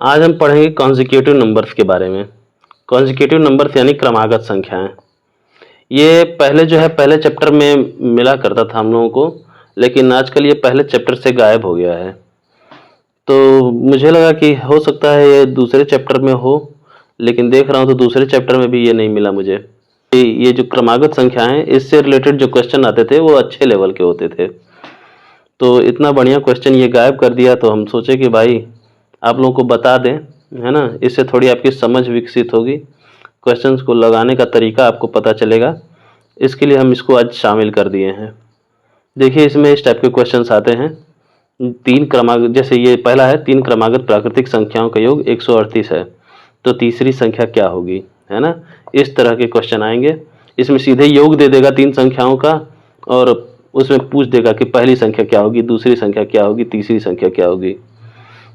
आज हम पढ़ेंगे कॉन्जिक्यूटिव नंबर्स के बारे में। कॉन्जिक्यूटिव नंबर्स यानी क्रमागत संख्याएं। ये पहले चैप्टर में मिला करता था हम लोगों को, लेकिन आजकल ये पहले चैप्टर से गायब हो गया है। तो मुझे लगा कि हो सकता है ये दूसरे चैप्टर में हो, लेकिन देख रहा हूँ तो दूसरे चैप्टर में भी ये नहीं मिला मुझे। ये जो क्रमागत संख्याएं, इससे रिलेटेड जो क्वेश्चन आते थे वो अच्छे लेवल के होते थे। तो इतना बढ़िया क्वेश्चन ये गायब कर दिया, तो हम सोचे कि भाई आप लोगों को बता दें, है ना। इससे थोड़ी आपकी समझ विकसित होगी, क्वेश्चंस को लगाने का तरीका आपको पता चलेगा। इसके लिए हम इसको आज शामिल कर दिए हैं। देखिए, इसमें इस टाइप के क्वेश्चंस आते हैं। तीन क्रमागत, जैसे ये पहला है, तीन क्रमागत प्राकृतिक संख्याओं का योग 138 है, तो तीसरी संख्या क्या होगी, है ना। इस तरह के क्वेश्चन आएंगे। इसमें सीधे योग दे देगा तीन संख्याओं का, और उसमें पूछ देगा कि पहली संख्या क्या होगी, दूसरी संख्या क्या होगी, तीसरी संख्या क्या होगी।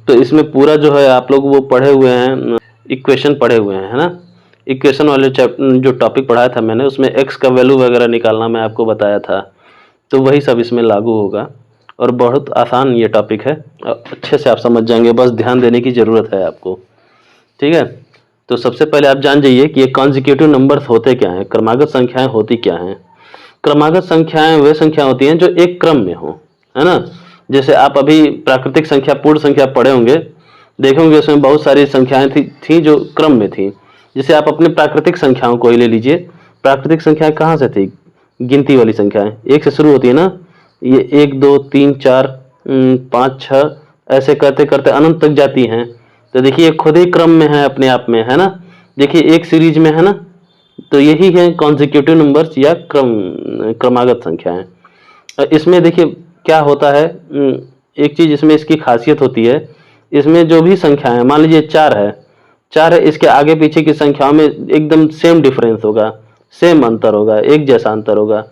तो इसमें पूरा जो है आप लोग वो पढ़े हुए हैं, इक्वेशन पढ़े हुए हैं, है ना। इक्वेशन वाले जो टॉपिक पढ़ाया था मैंने, उसमें एक्स का वैल्यू वगैरह निकालना मैं आपको बताया था, तो वही सब इसमें लागू होगा। और बहुत आसान ये टॉपिक है, अच्छे से आप समझ जाएंगे, बस ध्यान देने की ज़रूरत है आपको, ठीक है। तो सबसे पहले आप जान जाइए कि ये कॉन्जिक्यूटिव नंबर्स होते क्या हैं, क्रमागत संख्याएं होती क्या हैं। क्रमागत संख्याएं वे संख्या होती हैं जो एक क्रम में हो, है ना। जैसे आप अभी प्राकृतिक संख्या, पूर्ण संख्या पढ़े होंगे, देखे होंगे, उसमें बहुत सारी संख्याएं थी जो क्रम में थी। जैसे आप अपने प्राकृतिक संख्याओं को ही ले लीजिए। प्राकृतिक संख्याएं कहाँ से थी? गिनती वाली संख्याएं, एक से शुरू होती है ना। ये 1 2 3 4 5 6 ऐसे करते करते अनंत तक जाती हैं। तो देखिए खुद ही क्रम में है अपने आप में, है ना। देखिए एक सीरीज में है ना। तो यही है कॉन्जिक्यूटिव नंबर्स या क्रमागत संख्याएं। इसमें देखिए क्या होता है, एक चीज इसमें इसकी खासियत होती है, इसमें जो भी संख्याएं, मान लीजिए 4 है, इसके आगे पीछे की संख्याओं में एकदम सेम डिफरेंस होगा, सेम अंतर होगा, एक जैसा अंतर होगा।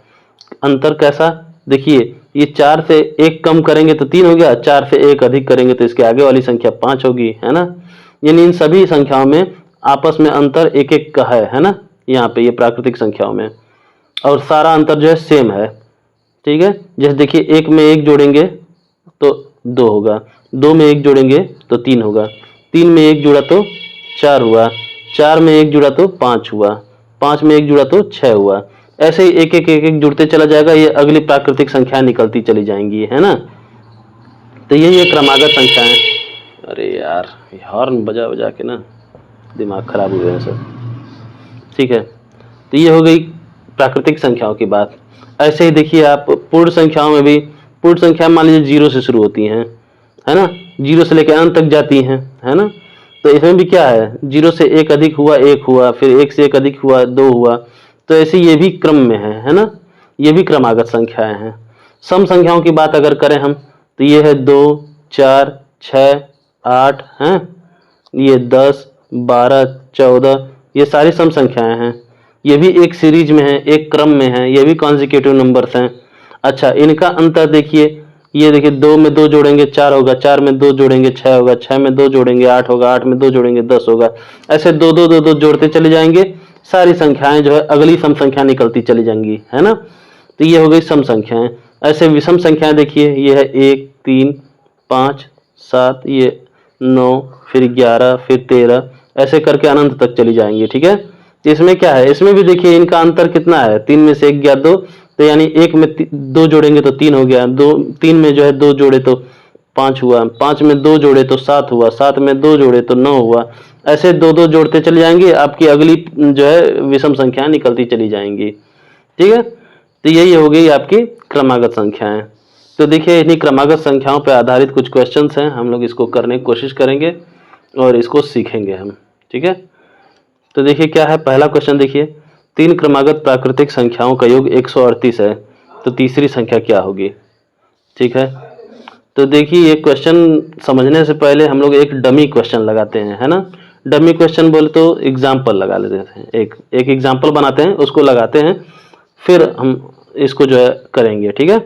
अंतर कैसा? देखिए, ये 4 से 1 कम करेंगे तो 3 हो गया, 4 से 1 अधिक करेंगे तो इसके आगे वाली संख्या 5 होगी, है ना। यानी इन सभी संख्याओं में आपस में अंतर एक एक का है ना, यहाँ पे ये प्राकृतिक संख्याओं में, और सारा अंतर जो है सेम है, ठीक है। जैसे देखिए 1 में 1 जोड़ेंगे तो 2 होगा, 2 में 1 जोड़ेंगे तो 3 होगा, 3 में 1 जुड़ा तो 4 हुआ, 4 में 1 जुड़ा तो 5 हुआ, 5 में 1 जुड़ा तो 6 हुआ। ऐसे ही एक एक एक एक जुड़ते चला जाएगा, ये अगली प्राकृतिक संख्या निकलती चली जाएंगी, है ना। तो यही है क्रमागत संख्याएं। अरे यार, हॉर्न बजा बजा के ना दिमाग खराब हुए हैं सब, ठीक है। तो ये हो गई प्राकृतिक संख्याओं की बात। ऐसे ही देखिए आप पूर्ण संख्याओं में भी, पूर्ण संख्या मान लीजिए 0 से शुरू होती हैं, है ना, 0 से लेकर अनंत तक जाती हैं, है ना। तो इसमें भी क्या है, 0 से 1 अधिक हुआ 1 हुआ, फिर 1 से 1 अधिक हुआ 2 हुआ। तो ऐसे ये भी क्रम में है ना। ये भी क्रमागत संख्याएं हैं। सम संख्याओं की बात अगर करें हम, तो ये है 2 4 6 8 हैं, ये 10 12 14, ये सारी सम संख्याएं हैं। ये भी एक सीरीज में है, एक क्रम में है, ये भी कॉन्जिक्यूटिव नंबर्स हैं। अच्छा, इनका अंतर देखिए, ये देखिए 2 में 2 जोड़ेंगे 4 होगा, 4 में 2 जोड़ेंगे 6 होगा, 6 में 2 जोड़ेंगे 8 होगा, 8 में 2 जोड़ेंगे 10 होगा। ऐसे 2 2 2 2 जोड़ते चले जाएंगे, सारी संख्याएं जो है अगली सम संख्या निकलती चली जाएंगी, है ना। तो ये हो गई सम संख्याएं। ऐसे विषम संख्याएं देखिए, ये है 1 3 5 7, ये 9, फिर 11, फिर 13, ऐसे करके अनंत तक चली जाएंगी, ठीक है। तो इसमें क्या है, इसमें भी देखिए इनका अंतर कितना है, 3 में से 1 गया 2, तो यानी 1 में 2 जोड़ेंगे तो 3 हो गया, 2 3 में जो है 2 जोड़े तो 5 हुआ, 5 में 2 जोड़े तो 7 हुआ, 7 में 2 जोड़े तो 9 हुआ। ऐसे 2 2 जोड़ते चले जाएंगे, आपकी अगली जो है विषम संख्या निकलती चली जाएंगी, ठीक है। तो यही हो गई आपकी क्रमागत संख्याएं। तो देखिए इन्हीं क्रमागत संख्याओं पर आधारित कुछ क्वेश्चंस हैं, हम लोग इसको करने की कोशिश करेंगे और इसको सीखेंगे हम, ठीक है। तो देखिए क्या है, पहला क्वेश्चन देखिए, तीन क्रमागत प्राकृतिक संख्याओं का योग 138 है, तो तीसरी संख्या क्या होगी, ठीक है। तो देखिए ये क्वेश्चन समझने से पहले हम लोग एक डमी क्वेश्चन लगाते हैं, है ना। डमी क्वेश्चन बोले तो एग्जाम्पल लगा लेते हैं, एक एग्जाम्पल बनाते हैं, उसको लगाते हैं, फिर हम इसको जो है करेंगे, ठीक है।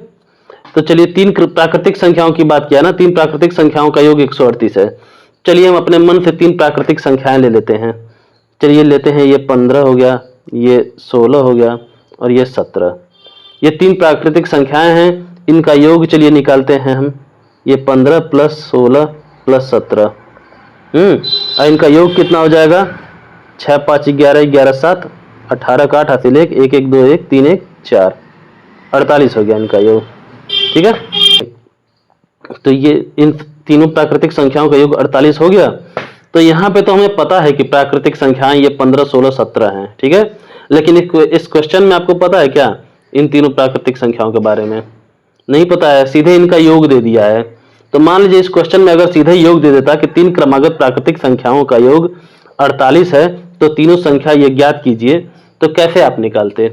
तो चलिए तीन प्राकृतिक संख्याओं की बात किया ना, तीन प्राकृतिक संख्याओं का योग 138 है। चलिए हम अपने मन से तीन प्राकृतिक संख्याएं ले लेते हैं। चलिए लेते हैं, ये 15 हो गया, ये 16 हो गया, और ये 17। ये तीन प्राकृतिक संख्याएं हैं, इनका योग चलिए निकालते हैं हम। ये 15 + 16 + 17, और इनका योग कितना हो जाएगा, 6 5 11, 11 7, 18 का 8 हासिल 1, 1 1 2 1 3 1 4, 48 हो गया इनका योग। ठीक है, तो ये इन तीनों प्राकृतिक संख्याओं का योग 48 हो गया। तो यहाँ पे तो हमें पता है कि प्राकृतिक संख्याएं ये 15 16 17 हैं। ठीक है, लेकिन इस क्वेश्चन में आपको पता है क्या इन तीनों प्राकृतिक संख्याओं के बारे में? नहीं पता है, सीधे इनका योग दे दिया है। तो मान लीजिए इस क्वेश्चन में अगर सीधे योग दे देता कि 3 क्रमागत प्राकृतिक संख्याओं का योग 48 है, तो तीनों संख्या ये ज्ञात कीजिए, तो कैसे आप निकालते?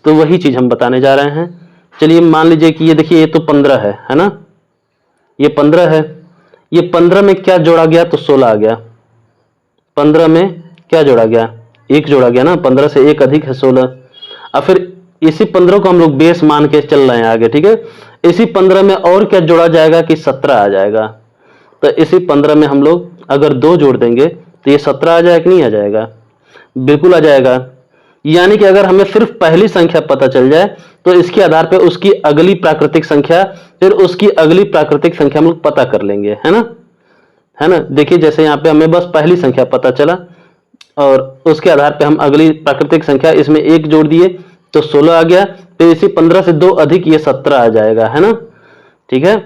तो वही चीज हम बताने जा रहे हैं। चलिए मान लीजिए कि ये देखिए, ये तो 15 है ना, ये 15 है, ये 15 में क्या जोड़ा गया, तो 16 आ गया। 15 में क्या जोड़ा गया, 1 जोड़ा गया ना, 15 से 1 अधिक है 16। और फिर इसी 15 को हम लोग बेस मान के चल रहे हैं आगे। ठीक है, इसी 15 में और क्या जोड़ा जाएगा कि 17 आ जाएगा। तो इसी 15 में हम लोग अगर 2 जोड़ देंगे तो ये 17 आ जाएगा कि नहीं आ जाएगा? बिल्कुल आ जाएगा। यानी कि अगर हमें सिर्फ पहली संख्या पता चल जाए तो इसके आधार पर उसकी अगली प्राकृतिक संख्या, फिर उसकी अगली प्राकृतिक संख्या हम लोग पता कर लेंगे, है ना। देखिए जैसे यहाँ पे हमें बस पहली संख्या पता चला और उसके आधार पे हम अगली प्राकृतिक संख्या, इसमें 1 जोड़ दिए तो 16 आ गया। तो इसी 15 से 2 अधिक ये 17 आ जाएगा, है ना। ठीक है,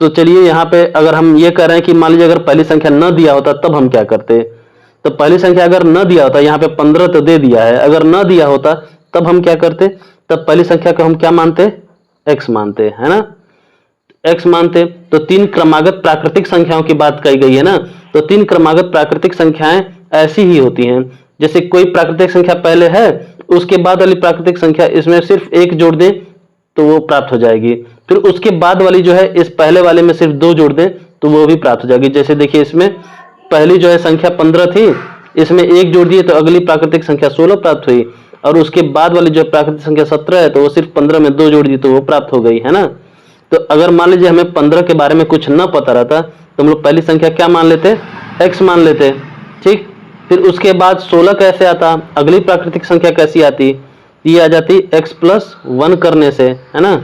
तो चलिए यहाँ पे अगर हम ये कह रहे हैं कि मान लीजिए अगर पहली संख्या न दिया होता तब हम क्या करते? तो पहली संख्या अगर न दिया होता, यहाँ पे 15 तो दे दिया है, अगर न दिया होता तब हम क्या करते? तब पहली संख्या को हम क्या मानते? x मानते, है ना, x मानते। तो 3 क्रमागत प्राकृतिक संख्याओं की बात कही गई है ना, तो 3 क्रमागत प्राकृतिक संख्याएं ऐसी ही होती हैं, जैसे कोई प्राकृतिक संख्या पहले है, उसके बाद वाली प्राकृतिक संख्या इसमें सिर्फ 1 जोड़ दें तो वो प्राप्त हो जाएगी, फिर उसके बाद वाली जो है इस पहले वाले में सिर्फ 2 जोड़ दें तो वो भी प्राप्त हो जाएगी। जैसे देखिए इसमें पहली जो है संख्या 15 थी, इसमें 1 जोड़ दिए तो अगली प्राकृतिक संख्या 16 प्राप्त हुई, और उसके बाद वाली जो प्राकृतिक संख्या 17 है तो वो सिर्फ 15 में 2 जोड़ दी तो वो प्राप्त हो गई, है ना। तो अगर मान लीजिए हमें 15 के बारे में कुछ न पता रहता तो हम लोग पहली संख्या क्या मान लेते? x मान लेते। ठीक, फिर उसके बाद 16 कैसे आता, अगली प्राकृतिक संख्या कैसी आती? ये आ जाती x प्लस 1 करने से, है ना।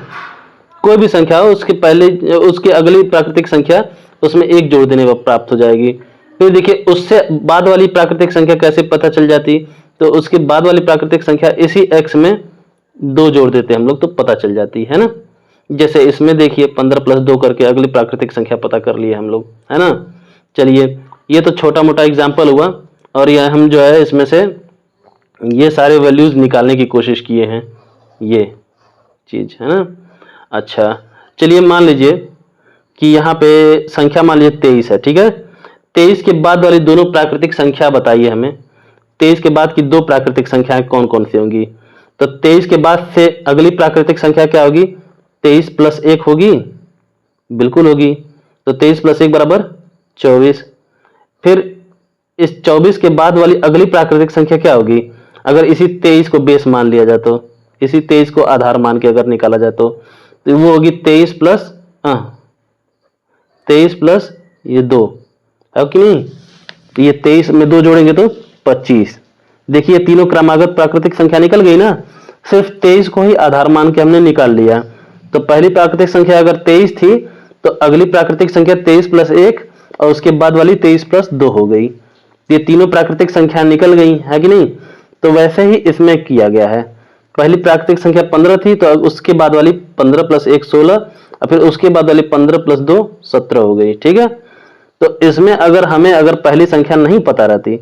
कोई भी संख्या हो उसके पहले उसकी अगली प्राकृतिक संख्या उसमें 1 जोड़ देने पर प्राप्त हो जाएगी। फिर देखिए उससे बाद वाली प्राकृतिक संख्या कैसे पता चल जाती? तो उसके बाद वाली प्राकृतिक संख्या इसी x में 2 जोड़ देते हम लोग तो पता चल जाती है ना। जैसे इसमें देखिए 15 प्लस 2 करके अगली प्राकृतिक संख्या पता कर लिए हम लोग, है ना। चलिए ये तो छोटा मोटा एग्जाम्पल हुआ, और यह हम जो है इसमें से ये सारे वैल्यूज निकालने की कोशिश किए हैं, ये चीज, है ना। अच्छा चलिए मान लीजिए कि यहाँ पे संख्या मान लीजिए 23 है। ठीक है, 23 के बाद वाली दोनों प्राकृतिक संख्या बताइए हमें। 23 के बाद की 2 प्राकृतिक संख्याएं कौन कौन सी होंगी? तो 23 के बाद से अगली प्राकृतिक संख्या क्या होगी? 23 प्लस 1 होगी, बिल्कुल होगी। तो 23 प्लस 1 बराबर 24। फिर इस 24 के बाद वाली अगली प्राकृतिक संख्या क्या होगी? अगर इसी 23 को बेस मान लिया जाए तो, इसी 23 को आधार मान के अगर निकाला जाए तो वो होगी 23 प्लस 23 प्लस ये 2 है कि नहीं। तो ये 23 में 2 जोड़ेंगे तो 25। देखिए तीनों क्रमागत प्राकृतिक संख्या निकल गई ना, सिर्फ 23 को ही आधार मान के हमने निकाल लिया। तो पहली प्राकृतिक संख्या अगर 23 थी तो अगली प्राकृतिक संख्या 23 प्लस 1 और उसके बाद वाली 23 प्लस 2 हो गई। ये तीनों प्राकृतिक संख्या निकल गई, है कि नहीं। तो वैसे ही इसमें किया गया है, पहली प्राकृतिक संख्या 15 थी तो उसके बाद वाली 15 प्लस 1 16 और फिर उसके बाद वाली 15 प्लस 2 17 हो गई। ठीक है, तो इसमें अगर हमें पहली संख्या नहीं पता रहती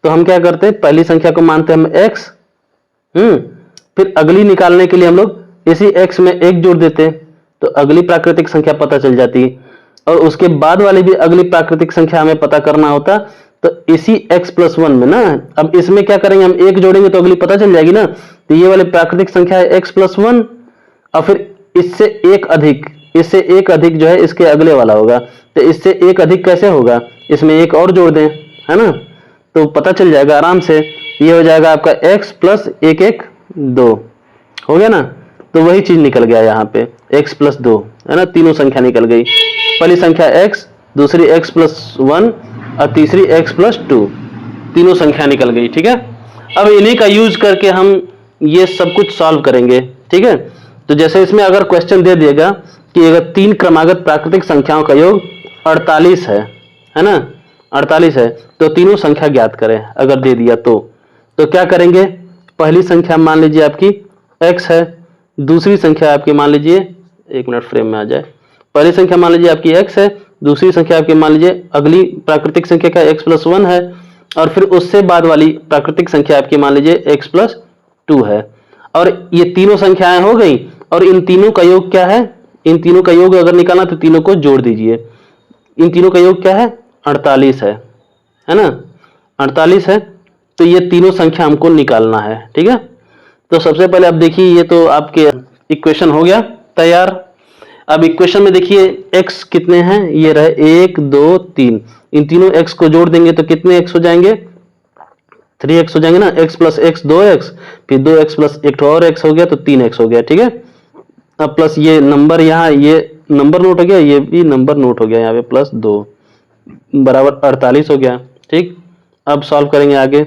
तो हम क्या करते? पहली संख्या को मानते हम x, फिर अगली निकालने के लिए हम लोग इसी x में 1 जोड़ देते तो अगली प्राकृतिक संख्या पता चल जाती, और उसके बाद वाली भी अगली प्राकृतिक संख्या हमें पता करना होता तो इसी x प्लस 1 में ना, अब इसमें क्या करेंगे हम 1 जोड़ेंगे तो अगली पता चल जाएगी ना। तो ये वाली प्राकृतिक संख्या है x प्लस 1 और फिर इससे 1 अधिक, इससे 1 अधिक जो है इसके अगले वाला होगा। तो इससे 1 अधिक कैसे होगा? इसमें 1 और जोड़ दें, है ना, तो पता चल जाएगा आराम से। ये हो जाएगा आपका x प्लस 1 1 2 हो गया ना। तो वही चीज निकल गया यहाँ पे x प्लस 2, है ना, तीनों संख्या निकल गई। पहली संख्या x, दूसरी x प्लस 1 और तीसरी x प्लस 2, तीनों संख्या निकल गई। ठीक है, अब इन्हीं का यूज करके हम ये सब कुछ सॉल्व करेंगे। ठीक है, तो जैसे इसमें अगर क्वेश्चन दे दिएगा कि अगर 3 क्रमागत प्राकृतिक संख्याओं का योग 48 है ना, 48 है। तो तीनों संख्या ज्ञात करें अगर दे दिया तो क्या करेंगे, पहली संख्या मान लीजिए आपकी x है, दूसरी संख्या आपकी मान लीजिए, एक मिनट फ्रेम में आ जाए, पहली संख्या मान लीजिए आपकी x है, दूसरी संख्या आपकी मान लीजिए अगली प्राकृतिक संख्या का x+1 है, और फिर उससे बाद वाली प्राकृतिक संख्या आपकी मान लीजिए x+2 है। और ये तीनों संख्याएं हो गई, और इन तीनों का योग क्या है, इन तीनों का योग अगर निकालना तो तीनों को जोड़ दीजिए। इन तीनों का योग क्या है, 48 है ना, 48 है। तो ये तीनों संख्या हमको निकालना है, ठीक है। तो सबसे पहले आप देखिए, ये तो आपके इक्वेशन हो गया तैयार। अब इक्वेशन में देखिए x कितने हैं, ये रहे 1 2 3, इन तीनों x को जोड़ देंगे तो कितने x हो जाएंगे, 3x हो जाएंगे ना, x प्लस x 2x, फिर 2x प्लस एक और x हो गया तो 3x हो गया, ठीक है। अब प्लस ये नंबर, यहाँ ये नंबर नोट हो गया, ये भी नंबर नोट हो गया, यहाँ पे +2 बराबर 48 हो गया, ठीक। अब सॉल्व करेंगे आगे,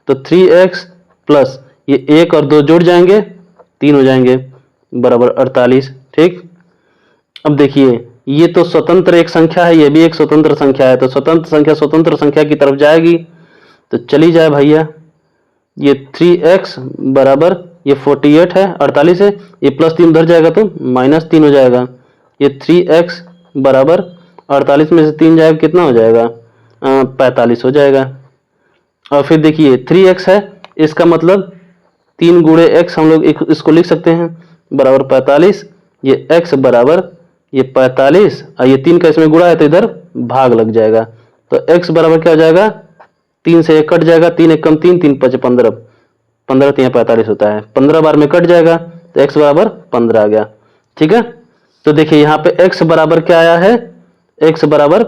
तो 3x प्लस ये 1 और 2 जुड़ जाएंगे, 3 हो जाएंगे बराबर 48, ठीक। अब देखिए ये तो स्वतंत्र एक संख्या है, ये भी एक स्वतंत्र संख्या है, तो स्वतंत्र संख्या की तरफ जाएगी, तो चली जाए भैया। ये 3x बराबर ये 48 है, 48 है, ये +3 उधर जाएगा तो -3 हो जाएगा। ये 3x बराबर 48 में से 3 जाएगा, कितना हो जाएगा, 45 हो जाएगा। और फिर देखिए 3x है, इसका मतलब 3 गुणे x हम लोग इसको लिख सकते हैं बराबर 45, ये x बराबर ये 45, और ये 3 का इसमें गुणा है तो इधर भाग लग जाएगा, तो x बराबर क्या हो जाएगा, 3 से 1 कट जाएगा, 3 1 कम 3, 3 5 15, 15 3 45 होता है, 15 बार में कट जाएगा तो x बराबर 15 आ गया, ठीक है। तो देखिए यहाँ पे x बराबर क्या आया है, x बराबर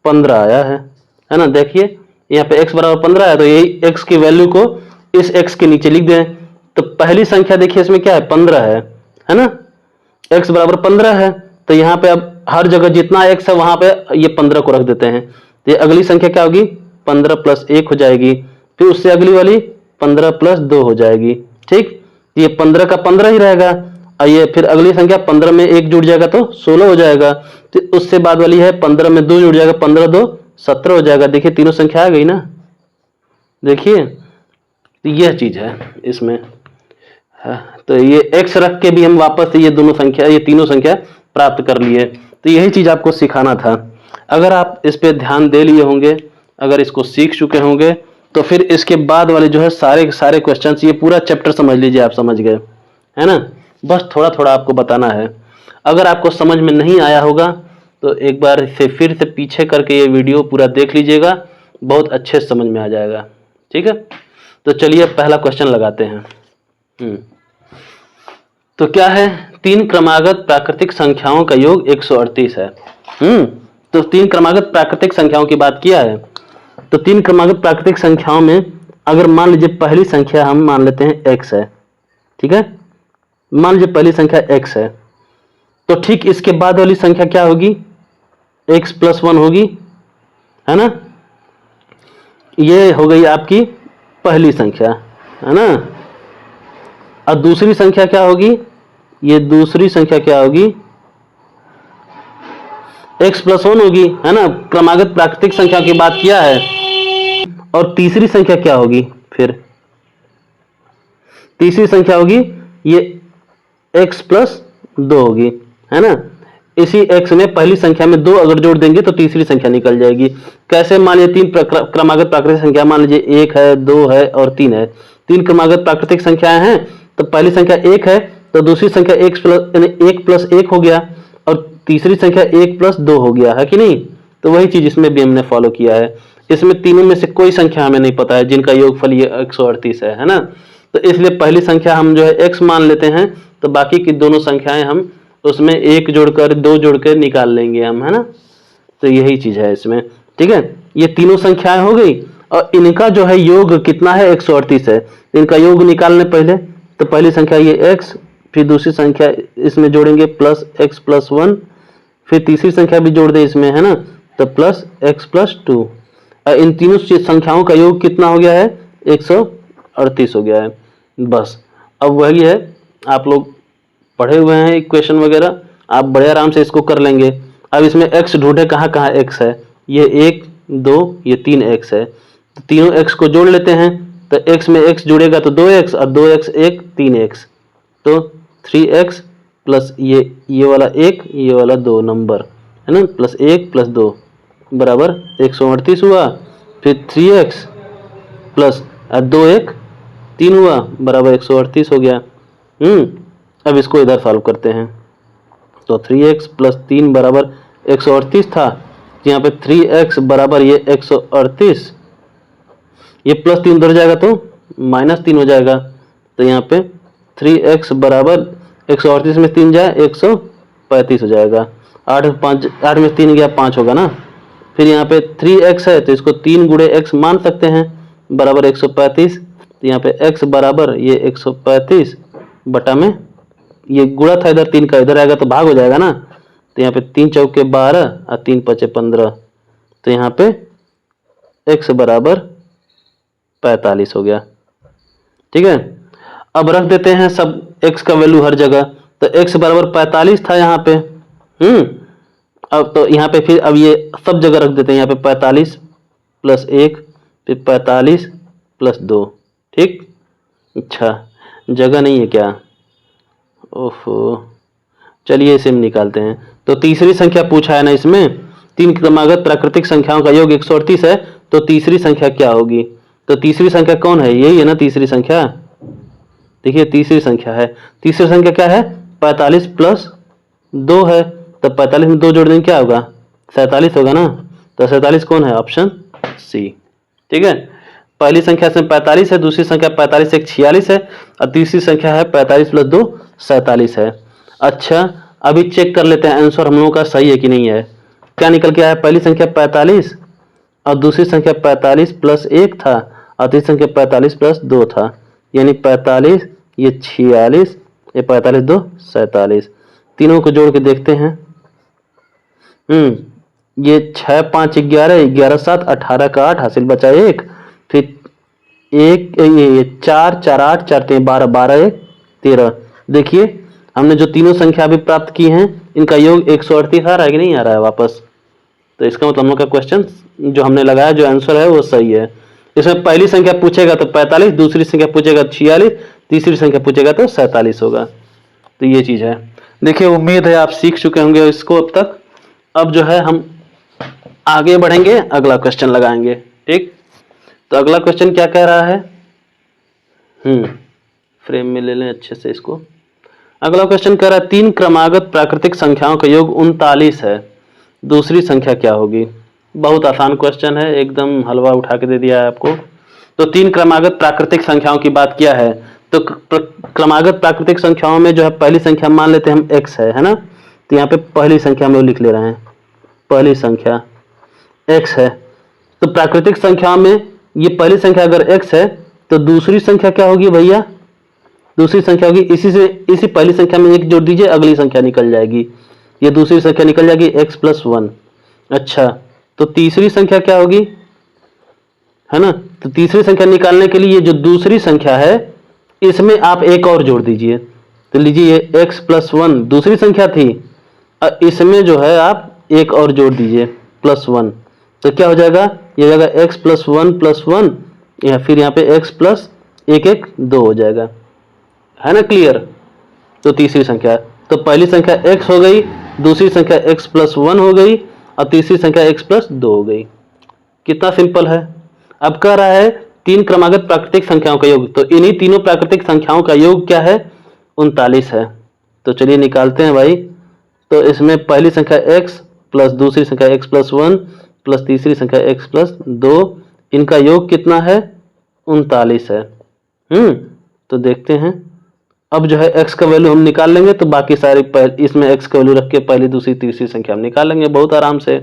15 आया है ना। देखिए यहाँ पे x बराबर 15 है, तो यही x की वैल्यू को इस x के नीचे लिख दें। तो पहली संख्या देखिए इसमें क्या है, 15 है ना, x बराबर 15 है, तो यहाँ पे अब हर जगह जितना x है वहां पे ये 15 को रख देते हैं, तो ये अगली संख्या क्या होगी, 15 + 1 हो जाएगी, फिर उससे अगली वाली 15 + 2 हो जाएगी, ठीक। ये 15 का 15 ही रहेगा, और ये फिर अगली संख्या 15 में 1 जुड़ जाएगा तो 16 हो जाएगा, तो उससे बाद वाली है 15 में 2 जुड़ जाएगा, 15 2 17 हो जाएगा। देखिए तीनों संख्या आ गई ना, देखिए तो यह चीज है इसमें। तो ये x रख के भी हम वापस से ये दोनों संख्या, ये तीनों संख्या प्राप्त कर लिए। तो यही चीज आपको सिखाना था। अगर आप इस पे ध्यान दे लिए होंगे, अगर इसको सीख चुके होंगे, तो फिर इसके बाद वाले जो है सारे सारे क्वेश्चंस, ये पूरा चैप्टर समझ लीजिए, आप समझ गए, है ना। बस थोड़ा थोड़ा आपको बताना है। अगर आपको समझ में नहीं आया होगा तो एक बार से फिर से पीछे करके ये वीडियो पूरा देख लीजिएगा, बहुत अच्छे से समझ में आ जाएगा, ठीक है। तो चलिए पहला क्वेश्चन लगाते हैं। तो क्या है, 3 क्रमागत प्राकृतिक संख्याओं का योग 138 है। तो 3 क्रमागत प्राकृतिक संख्याओं की बात किया है, तो 3 क्रमागत प्राकृतिक संख्याओं में अगर मान लीजिए पहली संख्या हम मान लेते हैं x है, ठीक है, मान लीजिए पहली संख्या x है, तो ठीक इसके बाद वाली संख्या क्या होगी, x+1 होगी, है ना। ये हो गई आपकी पहली संख्या, है ना। और दूसरी संख्या क्या होगी, ये दूसरी संख्या क्या होगी, x+1 होगी, है ना, क्रमागत प्राकृतिक संख्या की बात किया है। और तीसरी संख्या क्या होगी, फिर तीसरी संख्या होगी ये x+2 होगी, है ना। इसी x में पहली संख्या में 2 अगर जोड़ देंगे तो तीसरी संख्या निकल जाएगी। कैसे, मान लीजिए 3 क्रमागत प्राकृतिक संख्या, मान लीजिए 1 है, 2 है और 3 है, 3 क्रमागत प्राकृतिक संख्याएं हैं, तो पहली संख्या 1 है तो दूसरी संख्या 1+1 हो गया, और तीसरी संख्या 1+2 हो गया, है कि नहीं। तो वही चीज इसमें भी हमने फॉलो किया है। इसमें तीनों में से कोई संख्या हमें नहीं पता है जिनका योगफल ये 138 है ना। तो इसलिए पहली संख्या हम जो है x मान लेते हैं, तो बाकी की दोनों संख्याएं हम उसमें 1 जोड़कर 2 जोड़कर निकाल लेंगे हम, है ना। तो यही चीज है इसमें, ठीक है। ये तीनों संख्याएं हो गई, और इनका जो है योग कितना है, 138 है। इनका योग निकालने पहले, तो पहली संख्या ये x, फिर दूसरी संख्या इसमें जोड़ेंगे +x+1, फिर तीसरी संख्या भी जोड़ दे इसमें, है ना, तो +x+2। इन तीनों संख्याओं का योग कितना हो गया है, 138 हो गया है। बस अब वही है, आप लोग पढ़े हुए हैं इक्वेशन वगैरह, आप बड़े आराम से इसको कर लेंगे। अब इसमें x ढूंढे, कहाँ कहाँ x है, ये 1 2, ये 3x है। तो तीनों x को जोड़ लेते हैं, तो x में x जुड़ेगा तो 2x और 2x 1 3x, तो 3x प्लस ये वाला 1 ये वाला 2 नंबर है ना, प्लस 1 प्लस 2 बराबर 138 हुआ। फिर 3x प्लस 2 1 3 हुआ बराबर 138 हो गया। अब इसको इधर सॉल्व करते हैं, तो 3x प्लस 3 बराबर 138 था, यहाँ पे 3x बराबर ये 138, ये प्लस 3 उधर जाएगा तो -3 हो जाएगा। तो यहाँ पे 3x बराबर 138 में 3 जाए 135 हो जाएगा। 8 में 3 गया 5 होगा ना। फिर यहाँ पे 3x है तो इसको 3 गुणे x मान सकते हैं बराबर 135। तो यहाँ पे x बराबर ये 135 बटा में ये गुणा था इधर 3 का, इधर आएगा तो भाग हो जाएगा ना। तो यहाँ पे 3 चौके 12 और 3 पचे 15, तो यहाँ पे x बराबर 45 हो गया। ठीक है, अब रख देते हैं सब x का वैल्यू हर जगह। तो x बराबर 45 था यहाँ पे। अब तो यहाँ पे फिर अब ये सब जगह रख देते हैं, यहाँ पे 45 प्लस 1 फिर 45 प्लस 2। ठीक, अच्छा जगह नहीं है क्या, ओहो, चलिए इसे हम निकालते हैं। तो तीसरी संख्या पूछा है ना इसमें, 3 क्रमागत प्राकृतिक संख्याओं का योग 138 है, तो तीसरी संख्या क्या होगी। तो तीसरी संख्या कौन है, यही है ना तीसरी संख्या। देखिए तीसरी संख्या है, तीसरी संख्या क्या है 45 प्लस 2 है, तो 45 में 2 जोड़ देंगे क्या होगा 47 होगा ना। तो 47 कौन है, ऑप्शन सी। ठीक है, पहली संख्या से 45 है, दूसरी संख्या 45 से 46 है, और तीसरी संख्या है 45 प्लस 2 47 है। अच्छा अभी चेक कर लेते हैं आंसर हम लोगों का सही है कि नहीं है। क्या निकल के आया, पहली संख्या 45 और दूसरी संख्या 45 प्लस 1 था, और तीसरी संख्या 45 प्लस 2 था, यानी 45 ये 46 ये 45 2 47। तीनों को जोड़ के देखते हैं। ये 6 5 11 11 7 18 का 8 हासिल बचा 1, फिर 1 ये 4 4 8 4 3 12 12 1 13। देखिए हमने जो तीनों संख्या अभी प्राप्त की हैं इनका योग 138 आ रहा है कि नहीं आ रहा है वापस। तो इसका मतलब हम लोग का क्वेश्चन जो हमने लगाया जो आंसर है वो सही है। इसमें पहली संख्या पूछेगा तो 45, दूसरी संख्या पूछेगा 46, तीसरी संख्या पूछेगा तो 47 होगा। तो ये चीज़ है। देखिए उम्मीद है आप सीख चुके होंगे इसको अब तक। अब जो है हम आगे बढ़ेंगे, अगला क्वेश्चन लगाएंगे। ठीक, तो अगला क्वेश्चन क्या कह रहा है, फ्रेम में ले लें अच्छे से इसको। अगला क्वेश्चन कह रहा है 3 क्रमागत प्राकृतिक संख्याओं का योग 39 है, दूसरी संख्या क्या होगी। बहुत आसान क्वेश्चन है, एकदम हलवा उठा के दे दिया है आपको। तो 3 क्रमागत प्राकृतिक संख्याओं की बात किया है, तो क्रमागत प्राकृतिक संख्याओं में जो है पहली संख्या मान लेते हैं हम x है ना। तो यहाँ पे पहली संख्या में लिख ले रहे हैं, पहली संख्या x है। तो प्राकृतिक संख्या में ये पहली संख्या अगर x है तो दूसरी संख्या क्या होगी भैया, दूसरी संख्या होगी इसी पहली संख्या में 1 जोड़ दीजिए, अगली संख्या निकल जाएगी, ये दूसरी संख्या निकल जाएगी x प्लस 1। अच्छा तो तीसरी संख्या क्या होगी, है ना। तो तीसरी संख्या निकालने के लिए ये जो दूसरी संख्या है इसमें आप एक और जोड़ दीजिए। तो लीजिए ये x प्लस 1 दूसरी संख्या थी, इसमें जो है आप एक और जोड़ दीजिए प्लस 1, तो क्या हो जाएगा, ये हो जाएगा x प्लस 1 या फिर यहाँ पे x प्लस 1 1 2 हो जाएगा, है ना क्लियर। तो तीसरी संख्या, तो पहली संख्या x हो गई, दूसरी संख्या x प्लस 1 हो गई, और तीसरी संख्या x प्लस 2 हो गई। कितना सिंपल है। अब कह रहा है 3 क्रमागत प्राकृतिक संख्याओं का योग, तो इन्हीं तीनों प्राकृतिक संख्याओं का योग क्या है 39 है। तो चलिए निकालते हैं भाई। तो इसमें पहली संख्या x प्लस दूसरी संख्या x प्लस 1 प्लस तीसरी संख्या x प्लस 2, इनका योग कितना है 39 है। तो देखते हैं, अब जो है x का वैल्यू हम निकाल लेंगे, तो बाकी सारी इसमें x का वैल्यू रख के पहली दूसरी तीसरी संख्या हम निकाल लेंगे बहुत आराम से।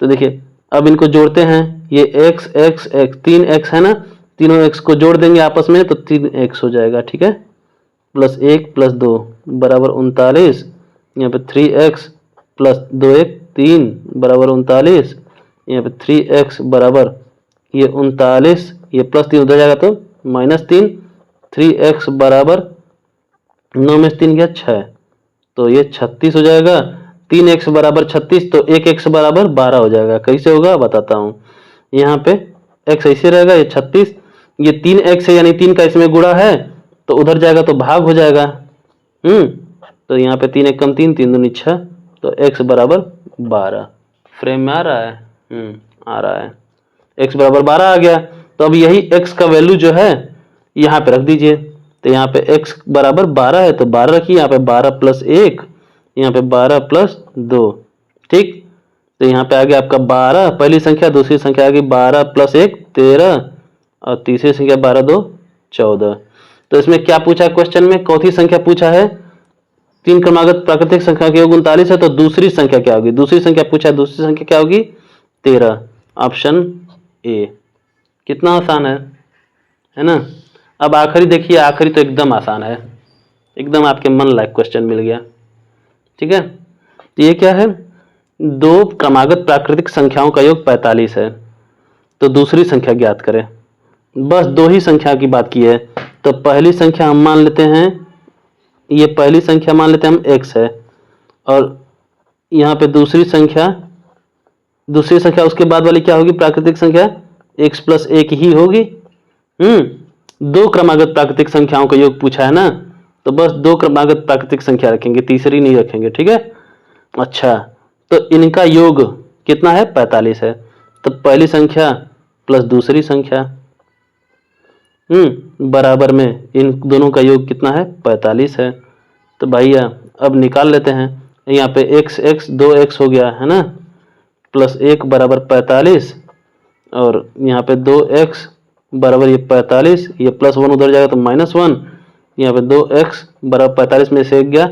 तो देखिए अब इनको जोड़ते हैं, ये x x x 3x है ना, तीनों x को जोड़ देंगे आपस में तो 3x हो जाएगा। ठीक है, प्लस 1 प्लस 2 बराबर 39, यहाँ पे 3x प्लस 2 1 3 बराबर 39, यहाँ पे 3x बराबर ये 39, ये प्लस 3 उधर जाएगा तो -3, 3x बराबर 9 में 3 गया 6, तो ये 36 हो जाएगा। 3x बराबर 36, तो 1x बराबर 12 हो जाएगा। कैसे होगा बताता हूँ। यहाँ पे x ऐसे रहेगा, ये 36, ये 3x है यानी 3 का इसमें गुणा है तो उधर जाएगा तो भाग हो जाएगा। तो यहाँ पे 3 एक कम 3, 3 दूनी 6, तो x बराबर 12। फ्रेम में आ रहा है? आ रहा है। x बराबर 12 आ गया। तो अब यही x का वैल्यू जो है यहाँ पे रख दीजिए। तो यहाँ पे x बराबर 12 है तो 12 रखिए, यहाँ पे 12 प्लस 1, यहाँ पे 12 प्लस 2। ठीक, तो यहाँ पे आ गया आपका 12 पहली संख्या, दूसरी संख्या आ गई 12 प्लस 1 13, और तीसरी संख्या 12 2 14। तो इसमें क्या पूछा क्वेश्चन में, चौथी संख्या पूछा है, 3 क्रमागत प्राकृतिक संख्या के योग 39 है, तो दूसरी संख्या क्या होगी? दूसरी संख्या पूछा है, दूसरी संख्या क्या होगी? 13, ऑप्शन ए। कितना आसान है ना? अब आखिरी देखिए, आखिरी तो एकदम आसान है, एकदम आपके मन लायक क्वेश्चन मिल गया। ठीक है, तो ये क्या है? 2 क्रमागत प्राकृतिक संख्याओं का योग 45 है, तो दूसरी संख्या ज्ञात करें। बस 2 ही संख्या की बात की है, तो पहली संख्या हम मान लेते हैं, ये पहली संख्या मान लेते हैं हम x है, और यहाँ पे दूसरी संख्या उसके बाद वाली क्या होगी? प्राकृतिक संख्या x प्लस 1 ही होगी। 2 क्रमागत प्राकृतिक संख्याओं का योग पूछा है ना, तो बस 2 क्रमागत प्राकृतिक संख्या रखेंगे, तीसरी नहीं रखेंगे। ठीक है, अच्छा, तो इनका योग कितना है? 45 है। तो पहली संख्या प्लस दूसरी संख्या बराबर में इन दोनों का योग कितना है? 45 है। तो भैया अब निकाल लेते हैं। यहाँ पे x 2x हो गया है ना, प्लस 1 बराबर 45, और यहाँ पे 2x बराबर ये 45, ये प्लस 1 उधर जाएगा तो -1, यहाँ पे 2x बराबर 45 में से 1 गया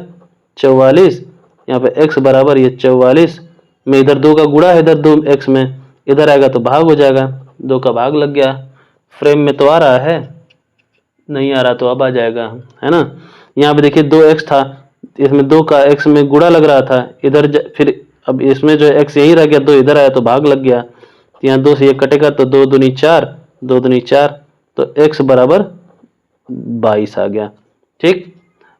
44, यहाँ पे x बराबर ये 44 में इधर 2 का गुणा है, इधर 2x में, इधर आएगा तो भाग हो जाएगा, 2 का भाग लग गया। फ्रेम में तो आ रहा है, नहीं आ रहा तो अब आ जाएगा, है ना? यहाँ पे देखिए 2x था, इसमें 2 का x में गुणा लग रहा था, इधर फिर अब इसमें जो x यही रह गया, 2 इधर आया तो भाग लग गया। तो यहाँ 2 से ये कटेगा तो 2 दूनी 4, 2 दूनी 4, तो x बराबर 22 आ गया। ठीक,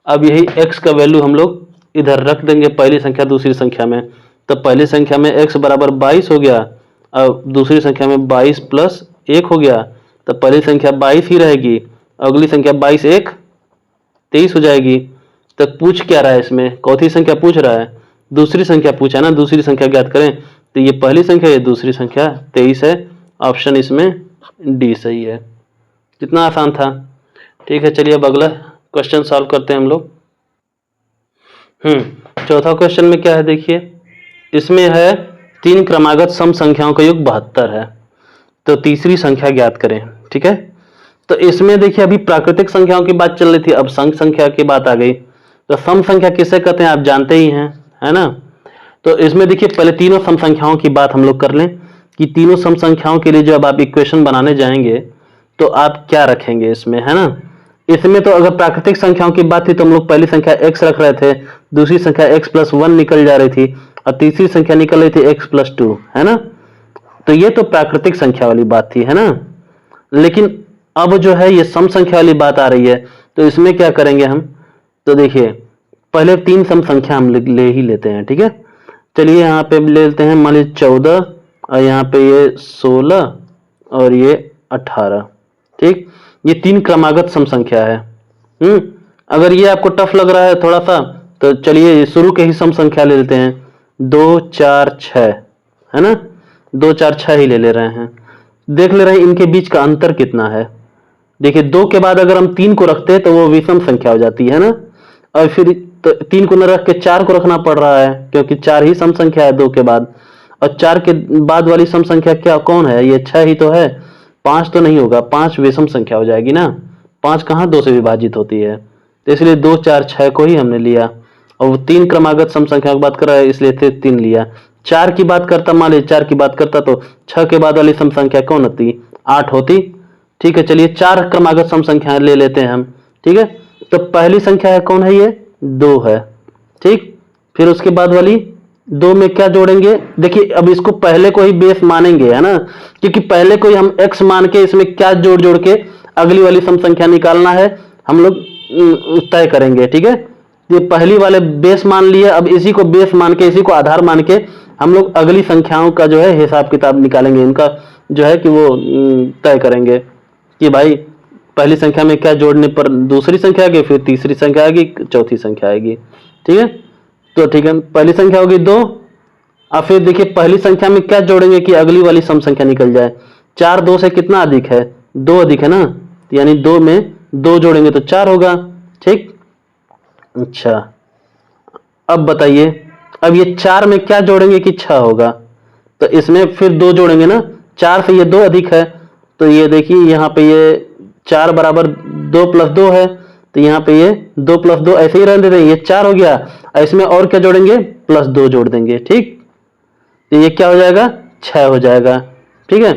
अब यही x का वैल्यू हम लोग इधर रख देंगे पहली संख्या दूसरी संख्या में। तो पहली संख्या में x बराबर 22 हो गया, अब दूसरी संख्या में 22 प्लस 1 हो गया, तो पहली संख्या 22 ही रहेगी, अगली संख्या 22 1 23 हो जाएगी। तो पूछ क्या रहा है इसमें? चौथी संख्या पूछ रहा है, दूसरी संख्या पूछा ना, दूसरी संख्या ज्ञात करें। तो ये पहली संख्या, ये दूसरी संख्या 23 है, ऑप्शन इसमें डी सही है। कितना आसान था। ठीक है, चलिए अब अगला क्वेश्चन सॉल्व करते हैं हम लोग। चौथा क्वेश्चन में क्या है देखिए, इसमें है 3 क्रमागत सम संख्याओं का योग 72 है, तो तीसरी संख्या ज्ञात करें। ठीक है, तो इसमें देखिए अभी प्राकृतिक संख्याओं की बात चल रही थी, अब सम संख्या की बात आ गई। तो सम संख्या किसे कहते हैं आप जानते ही हैं, है ना? तो इसमें देखिए पहले तीनों सम संख्याओं की बात हम लोग कर लें कि तीनों सम संख्याओं के लिए जब आप इक्वेशन बनाने जाएंगे तो आप क्या रखेंगे इसमें, है ना? इसमें तो अगर प्राकृतिक संख्याओं की बात थी तो हम लोग पहली संख्या x रख रहे थे, दूसरी संख्या x प्लस 1 निकल जा रही थी, और तीसरी संख्या निकल रही थी x प्लस 2, है ना? तो ये तो प्राकृतिक संख्या वाली बात थी, है ना? लेकिन अब जो है ये सम संख्या वाली बात आ रही है, तो इसमें क्या करेंगे हम? तो देखिए पहले 3 सम संख्या हम ले ही लेते हैं। ठीक है, चलिए यहाँ पे ले लेते हैं, मान लीजिए 14, और यहाँ पे ये 16 और ये 18। ठीक, ये 3 क्रमागत सम संख्या है। अगर ये आपको टफ लग रहा है थोड़ा सा, तो चलिए शुरू के ही सम संख्या ले लेते हैं, 2 4 6, है ना? 2 4 6 ही ले रहे हैं, देख ले रहे हैं इनके बीच का अंतर कितना है। देखिए 2 के बाद अगर हम 3 को रखते हैं तो वो विषम संख्या हो जाती है ना, और फिर तो 3 को न रख के 4 को रखना पड़ रहा है, क्योंकि 4 ही सम संख्या है 2 के बाद, और 4 के बाद वाली सम संख्या क्या कौन है? ये 6 ही तो है, 5 तो नहीं होगा, 5 विषम संख्या हो जाएगी ना, 5 कहाँ 2 से विभाजित होती है, तो इसलिए 2 4 6 को ही हमने लिया। और वो 3 क्रमागत सम संख्या की बात कर रहा है, इसलिए 3 लिया। 4 की बात करता, मान लीजिए 4 की बात करता तो 6 के बाद वाली सम संख्या कौन होती? 8 होती। ठीक है, चलिए 4 क्रमागत सम संख्या ले लेते हैं हम। ठीक है, तो पहली संख्या है कौन है? ये 2 है। ठीक, फिर उसके बाद वाली 2 में क्या जोड़ेंगे? देखिए अब इसको पहले को ही बेस मानेंगे, है ना, क्योंकि पहले को ही हम x मान के इसमें क्या जोड़ के अगली वाली सम संख्या निकालना है हम लोग तय करेंगे। ठीक है, ये पहली वाले बेस मान लिए, अब इसी को बेस मान के, इसी को आधार मान के हम लोग अगली संख्याओं का जो है हिसाब किताब निकालेंगे, इनका जो है कि वो तय करेंगे कि भाई पहली संख्या में क्या जोड़ने पर दूसरी संख्या आएगी, फिर तीसरी संख्या आएगी, चौथी संख्या आएगी। ठीक है, तो ठीक है, पहली संख्या होगी 2। अब फिर देखिए पहली संख्या में क्या जोड़ेंगे कि अगली वाली सम संख्या निकल जाए। 4 2 से कितना अधिक है, 2 अधिक है ना, तो यानी 2 में 2 जोड़ेंगे तो 4 होगा। ठीक, अच्छा अब बताइए, अब ये 4 में क्या जोड़ेंगे कि 6 होगा, तो इसमें फिर 2 जोड़ेंगे ना, 4 से ये 2 अधिक है, तो ये देखिए यहाँ पे ये 4 बराबर 2 + 2 है, तो यहाँ पे ये 2 + 2 ऐसे ही रहने देते हैं, ये 4 हो गया, इसमें और क्या जोड़ेंगे, +2 जोड़ देंगे। ठीक, तो ये क्या हो जाएगा, 6 हो जाएगा। ठीक है,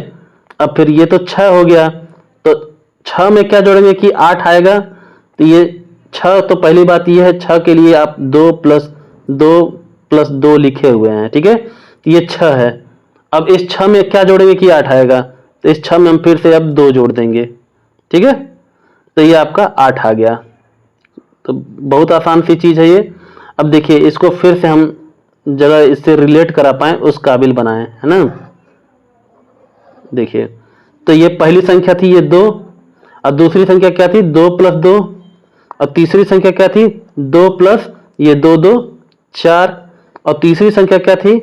अब फिर ये तो 6 हो गया, तो 6 में क्या जोड़ेंगे कि 8 आएगा, तो ये 6, तो पहली बात ये है 6 के लिए आप 2 + 2 लिखे हुए हैं। ठीक है, तो ये 6 है। अब इस 6 में क्या जोड़ेंगे कि 8 आएगा, तो इस 6 में हम फिर से अब 2 जोड़ देंगे। ठीक है, तो ये आपका 8 आ गया। तो बहुत आसान सी चीज़ है ये। अब देखिए इसको फिर से हम जगह इससे रिलेट करा पाए उस काबिल बनाएं, है ना। देखिए तो ये पहली संख्या थी ये 2, और दूसरी संख्या क्या थी 2 + 2, और तीसरी संख्या क्या थी 2 प्लस ये 2 2 4, और तीसरी संख्या क्या थी,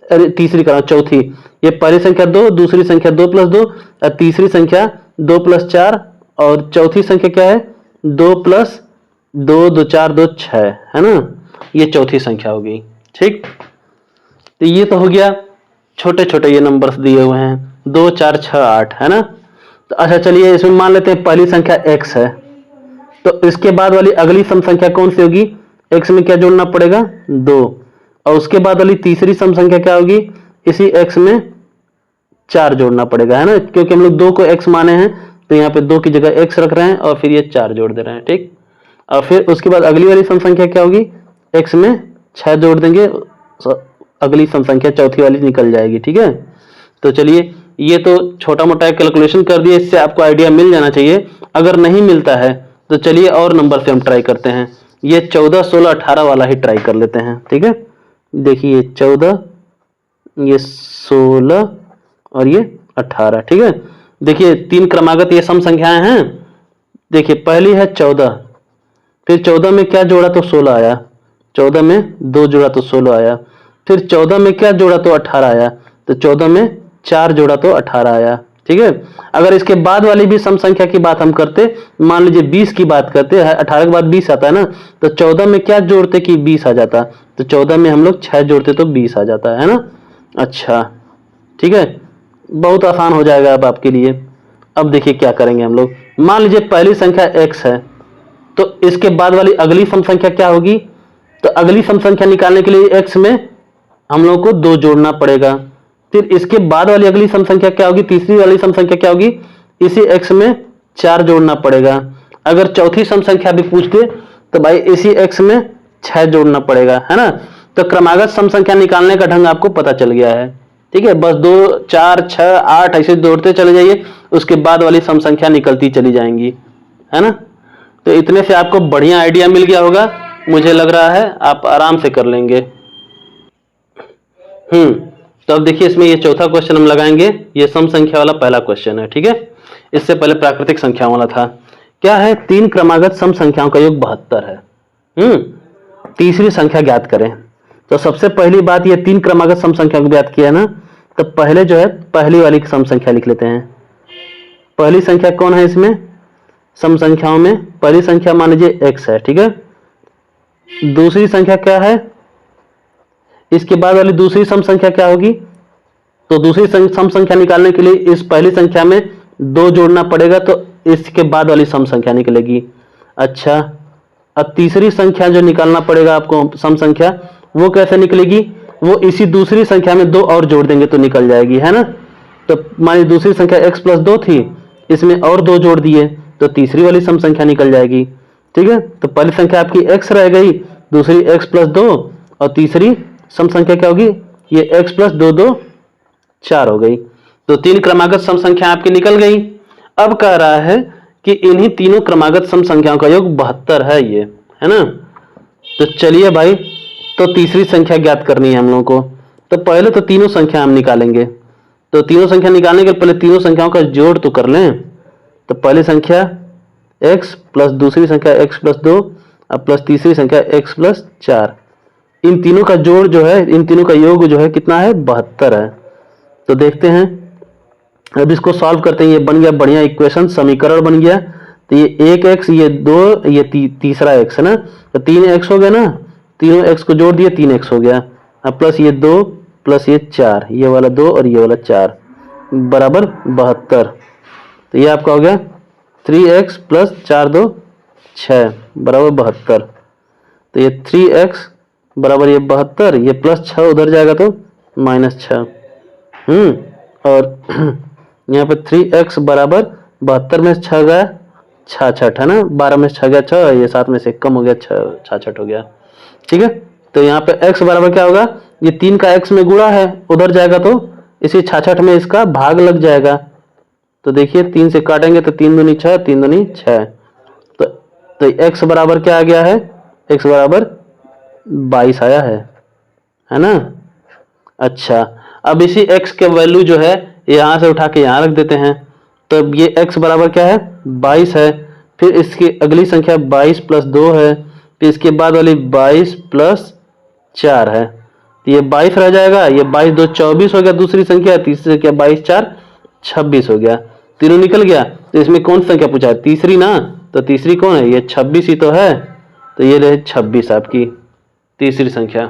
अरे तीसरी करा चौथी, ये पहली संख्या 2, दूसरी संख्या 2 + 2, और तीसरी संख्या 2 + 4, और चौथी संख्या क्या है 2 + 2 2 4 2 6, है ना, ये चौथी संख्या हो गई। ठीक, तो ये तो हो गया छोटे छोटे ये नंबर्स दिए हुए हैं 2 4 6 8, है ना। तो अच्छा चलिए इसमें मान लेते हैं पहली संख्या x है, तो इसके बाद वाली अगली सम संख्या कौन सी होगी, x में क्या जोड़ना पड़ेगा 2, और उसके बाद वाली तीसरी सम संख्या क्या होगी, इसी x में 4 जोड़ना पड़ेगा, है ना, क्योंकि हम लोग 2 को x माने हैं, तो यहाँ पे 2 की जगह x रख रहे हैं और फिर ये 4 जोड़ दे रहे हैं। ठीक, और फिर उसके बाद अगली वाली सम संख्या क्या होगी, x में 6 जोड़ देंगे, अगली सम संख्या चौथी वाली निकल जाएगी। ठीक है, तो चलिए ये तो छोटा मोटा कैलकुलेशन कर दिए, इससे आपको आइडिया मिल जाना चाहिए। अगर नहीं मिलता है तो चलिए और नंबर से हम ट्राई करते हैं, ये 14 16 18 वाला ही ट्राई कर लेते हैं। ठीक है, देखिए 14, ये 16 और ये 18। ठीक है, देखिए 3 क्रमागत ये सम संख्याएं हैं। देखिए पहली है 14, फिर 14 में क्या जोड़ा तो 16 आया, 14 में 2 जोड़ा तो 16 आया, फिर 14 में क्या जोड़ा तो 18 आया, तो 14 में 4 जोड़ा तो 18 आया। ठीक है, अगर इसके बाद वाली भी सम संख्या की बात हम करते, मान लीजिए 20 की बात करते हैं, 18 के बाद 20 आता है ना, तो 14 में क्या जोड़ते कि 20 आ जाता, तो 14 में हम लोग 6 जोड़ते तो 20 आ जाता है ना। अच्छा ठीक है, बहुत आसान हो जाएगा अब आपके लिए। अब देखिए क्या करेंगे हम लोग, मान लीजिए पहली संख्या x है, तो इसके बाद वाली अगली सम संख्या क्या होगी, तो अगली सम संख्या निकालने के लिए x में हम लोग को 2 जोड़ना पड़ेगा, फिर इसके बाद वाली अगली सम संख्या क्या होगी, तीसरी वाली सम संख्या क्या होगी, इसी x में 4 जोड़ना पड़ेगा। अगर चौथी सम संख्या भी पूछते तो भाई इसी x में 6 जोड़ना पड़ेगा, है ना। तो क्रमागत सम संख्या निकालने का ढंग आपको पता चल गया है। ठीक है, बस 2 4 6 8 ऐसे जोड़ते चले जाइए, उसके बाद वाली सम संख्या निकलती चली जाएंगी, है ना। तो इतने से आपको बढ़िया आइडिया मिल गया होगा, मुझे लग रहा है आप आराम से कर लेंगे। तो अब देखिए इसमें ये चौथा क्वेश्चन हम लगाएंगे, ये सम संख्या वाला पहला क्वेश्चन है। ठीक है, इससे पहले प्राकृतिक संख्याओं वाला था। क्या है, 3 क्रमागत सम संख्याओं का योग 72 है। तीसरी संख्या ज्ञात करें। तो सबसे पहली बात, ये 3 क्रमागत सम संख्या को ज्ञात किया ना, तो पहले जो है पहली वाली सम संख्या लिख लेते हैं। पहली संख्या कौन है इसमें सम संख्याओं में, पहली संख्या मान लीजिए x है। ठीक है, दूसरी संख्या क्या है, इसके बाद वाली दूसरी सम संख्या क्या होगी, तो दूसरी सम संख्या निकालने के लिए इस पहली संख्या में 2 जोड़ना पड़ेगा, तो इसके बाद वाली सम संख्या निकलेगी। अच्छा, अब तीसरी संख्या जो निकालना पड़ेगा आपको सम संख्या, वो कैसे निकलेगी, वो इसी दूसरी संख्या में 2 और जोड़ देंगे तो निकल जाएगी, है ना। तो मानिए दूसरी संख्या x + 2 थी, इसमें और 2 जोड़ दिए तो तीसरी वाली सम संख्या निकल जाएगी। ठीक है, तो पहली संख्या आपकी x रह गई, दूसरी x + 2, और तीसरी सम संख्या क्या होगी, ये x + 2 2 4 हो गई। तो 3 क्रमागत सम संख्या आपकी निकल गई। अब कह रहा है कि इन्हीं तीनों क्रमागत सम संख्याओं का योग 72 है, ये है ना। तो चलिए भाई, तो तीसरी संख्या ज्ञात करनी है हम लोगों को। तो पहले तो तीनों संख्या हम निकालेंगे। तो तीनों संख्या निकालने के पहले तीनों संख्याओं का जोड़ तो कर लें। तो पहली संख्या x प्लस दूसरी संख्या x प्लस 2 और प्लस तीसरी संख्या x प्लस 4, इन तीनों का जोड़ जो है, इन तीनों का योग जो है कितना है, 72 है। तो देखते हैं, अब इसको सॉल्व करते हैं। ये बन गया बढ़िया इक्वेशन, समीकरण बन गया। तो ये 1x, ये 2, ये तीसरा x है ना, तो 3x हो गया ना, तीनों x को जोड़ दिए 3x हो गया। अब प्लस ये 2 प्लस ये 4, ये वाला 2 और ये वाला 4 बराबर 72। तो ये आपका हो गया 3x प्लस 4 2 6 बराबर 72। तो ये 3x बराबर ये 72, ये प्लस 6 उधर जाएगा तो -6। और यहाँ पे 3x बराबर 72 में 6 गया 66 है ना, 12 में 6 गया 6, ये 7 में से कम हो गया 6 66 हो गया। ठीक है, तो यहाँ पे x बराबर क्या होगा, ये 3 का x में गुणा है, उधर जाएगा तो इसी 66 में इसका भाग लग जाएगा। तो देखिए 3 से काटेंगे तो 3 दूनी 6, 3 दूनी 6। तो x बराबर क्या आ गया है, x बराबर 22 आया है ना। अच्छा, अब इसी x के वैल्यू जो है यहाँ से उठा के यहाँ रख देते हैं। तो अब ये x बराबर क्या है, 22 है। फिर इसकी अगली संख्या 22 प्लस 2 है, फिर इसके बाद वाली 22 प्लस 4 है। तो ये 22 रह जाएगा, ये 22 2 24 हो गया दूसरी संख्या, तीसरी संख्या 22 4 26 हो गया, तीनों निकल गया। तो इसमें कौन सी संख्या पूछा है, तीसरी ना, तो तीसरी कौन है, ये 26 ही तो है। तो ये रहे 26 आपकी तीसरी संख्या।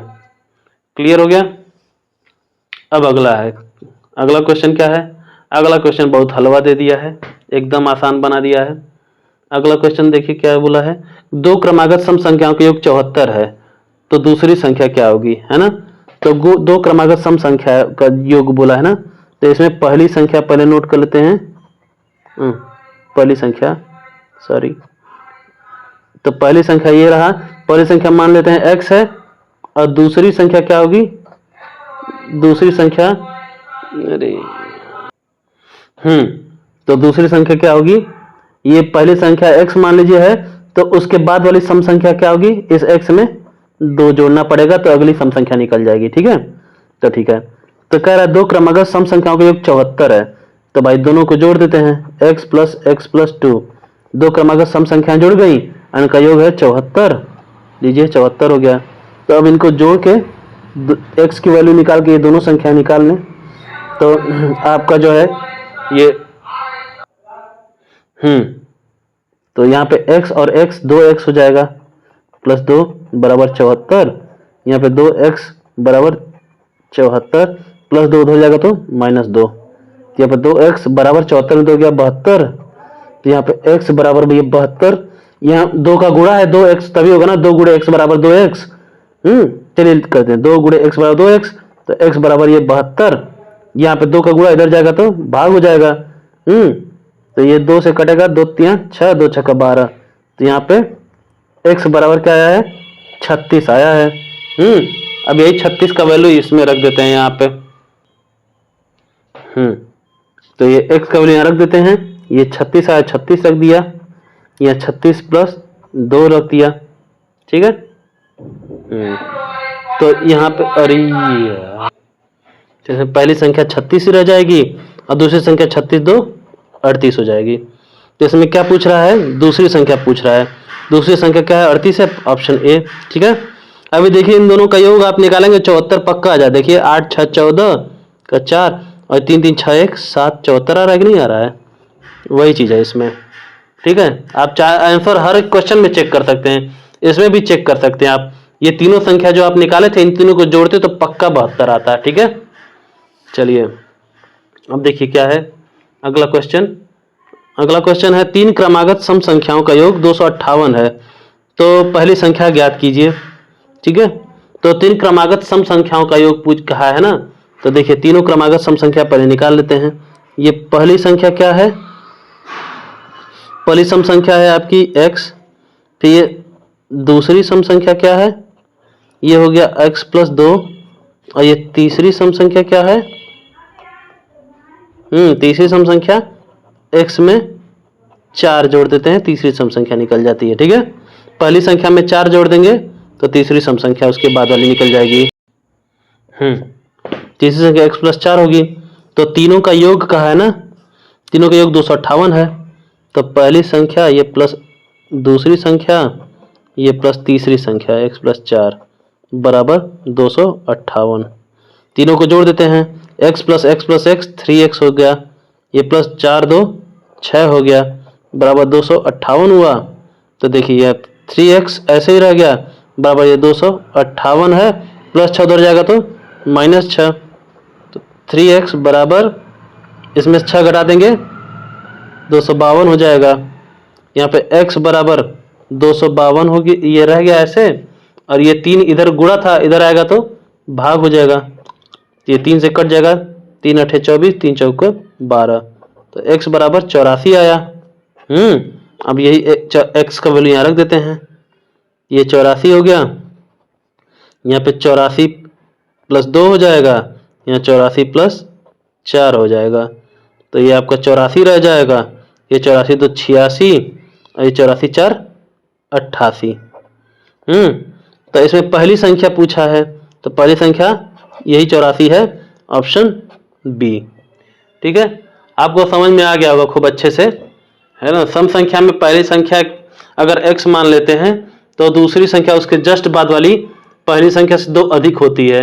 क्लियर हो गया। अब अगला है, अगला क्वेश्चन क्या है, अगला क्वेश्चन बहुत हलवा दे दिया है, एकदम आसान बना दिया है। अगला क्वेश्चन देखिए क्या बोला है, दो क्रमागत सम संख्याओं का योग 74 है, तो दूसरी संख्या क्या होगी, है ना। तो दो क्रमागत सम संख्या का योग बोला है ना, तो इसमें पहली संख्या पहले नोट कर लेते हैं। पहली संख्या, सॉरी, तो पहली संख्या ये रहा, पहली संख्या मान लेते हैं x है, और दूसरी संख्या क्या होगी, दूसरी संख्या, अरे तो दूसरी संख्या क्या होगी, ये पहली संख्या x मान लीजिए है, तो उसके बाद वाली सम संख्या क्या होगी, इस x में 2 जोड़ना पड़ेगा तो अगली सम संख्या निकल जाएगी। ठीक है, तो ठीक है, तो कह रहा है दो क्रमागत सम संख्याओं का योग 74 है, तो भाई दोनों को जोड़ देते हैं, x प्लस 2, दो क्रमागत सम संख्याएं जुड़ गई, इनका योग है 74, लीजिए 74 हो गया। तो अब इनको जोड़ के x की वैल्यू निकाल के ये दोनों संख्या निकाल लें, तो आपका जो है ये तो यहाँ पे x और x 2x हो जाएगा, प्लस 2 बराबर 74, यहाँ पे 2x बराबर 74 प्लस 2 हो जाएगा तो -2, यहाँ पे 2x बराबर 74 में 2 गया 72, तो यहाँ पे x बराबर भी 72, यहाँ 2 का गुणा है 2x तभी होगा ना, 2 गुणे x बराबर 2x। चलिए करते हैं, 2 गुणे x बराबर 2x, तो x बराबर ये 72, यहाँ पे 2 का गुणा इधर जाएगा तो भाग हो जाएगा। तो ये 2 से कटेगा, 2 3 6, 2 6 12, तो यहाँ पे x बराबर क्या आया है, 36 आया है। अब यही 36 का वैल्यू इसमें रख देते हैं यहाँ पे। तो ये x का वैल्यू यहाँ रख देते हैं, ये 36 आया, 36 रख दिया, यहाँ 36 प्लस 2 रख दिया। ठीक है, तो यहाँ पे अरे जैसे पहली संख्या 36 ही रह जाएगी और दूसरी संख्या 36 2 38 हो जाएगी। तो इसमें क्या पूछ रहा है, दूसरी संख्या पूछ रहा है, दूसरी संख्या क्या है, 38 है, ऑप्शन ए। ठीक है, अभी देखिए इन दोनों का योग आप निकालेंगे 74 पक्का आ जाए। देखिए 8 6 14 का 4 और 3 3 6 1 7 74 आ रहा है कि नहीं आ रहा है, वही चीज़ है इसमें। ठीक है, आप आंसर हर एक क्वेश्चन में चेक कर सकते हैं, इसमें भी चेक कर सकते हैं आप। ये तीनों संख्या जो आप निकाले थे, इन तीनों को जोड़ते तो पक्का 72 आता है। ठीक है, चलिए अब देखिए क्या है अगला क्वेश्चन। अगला क्वेश्चन है तीन क्रमागत सम संख्याओं का योग 258 है, तो पहली संख्या ज्ञात कीजिए। ठीक है, तो तीन क्रमागत सम संख्याओं का योग पूछ कहा है ना, तो देखिए तीनों क्रमागत सम संख्या पहले निकाल लेते हैं। ये पहली संख्या क्या है, पहली सम संख्या है आपकी x, फिर ये दूसरी सम संख्या क्या है, ये हो गया x प्लस 2, और ये तीसरी सम संख्या क्या है, तीसरी सम संख्या x में 4 जोड़ देते हैं, तीसरी सम संख्या निकल जाती है। ठीक है, पहली संख्या में 4 जोड़ देंगे तो तीसरी सम संख्या उसके बाद वाली निकल जाएगी। तीसरी संख्या x प्लस 4 होगी, तो तीनों का योग कहा है ना, तीनों का योग 258 है। तो पहली संख्या ये प्लस दूसरी संख्या ये प्लस तीसरी संख्या x प्लस 4 बराबर 258। तीनों को जोड़ देते हैं, x प्लस एक्स 3x हो गया, ये प्लस 4 2 6 हो गया बराबर 258 हुआ। तो देखिए यह 3x ऐसे ही रह गया बराबर ये 258 है, प्लस 6 उधर जाएगा तो -6। तो 3x बराबर इसमें 6 घटा देंगे 252 हो जाएगा। यहाँ पे x बराबर 252 होगी, ये रह गया ऐसे, और ये 3 इधर गुणा था, इधर आएगा तो भाग हो जाएगा, ये 3 से कट जाएगा, 3 अठे 24 3 चौके 12, तो x बराबर 84 आया। अब यही x का वैल्यू यहाँ रख देते हैं, ये 84 हो गया, यहाँ पे 84 प्लस 2 हो जाएगा, यहाँ 84 प्लस 4 हो जाएगा, तो ये आपका 84 रह जाएगा, ये 84 तो 86 और ये 84 4 88। तो इसमें पहली संख्या पूछा है, तो पहली संख्या यही 84 है, ऑप्शन बी। ठीक है, आपको समझ में आ गया होगा खूब अच्छे से, है ना। सम संख्या में पहली संख्या अगर x मान लेते हैं तो दूसरी संख्या उसके जस्ट बाद वाली पहली संख्या से 2 अधिक होती है,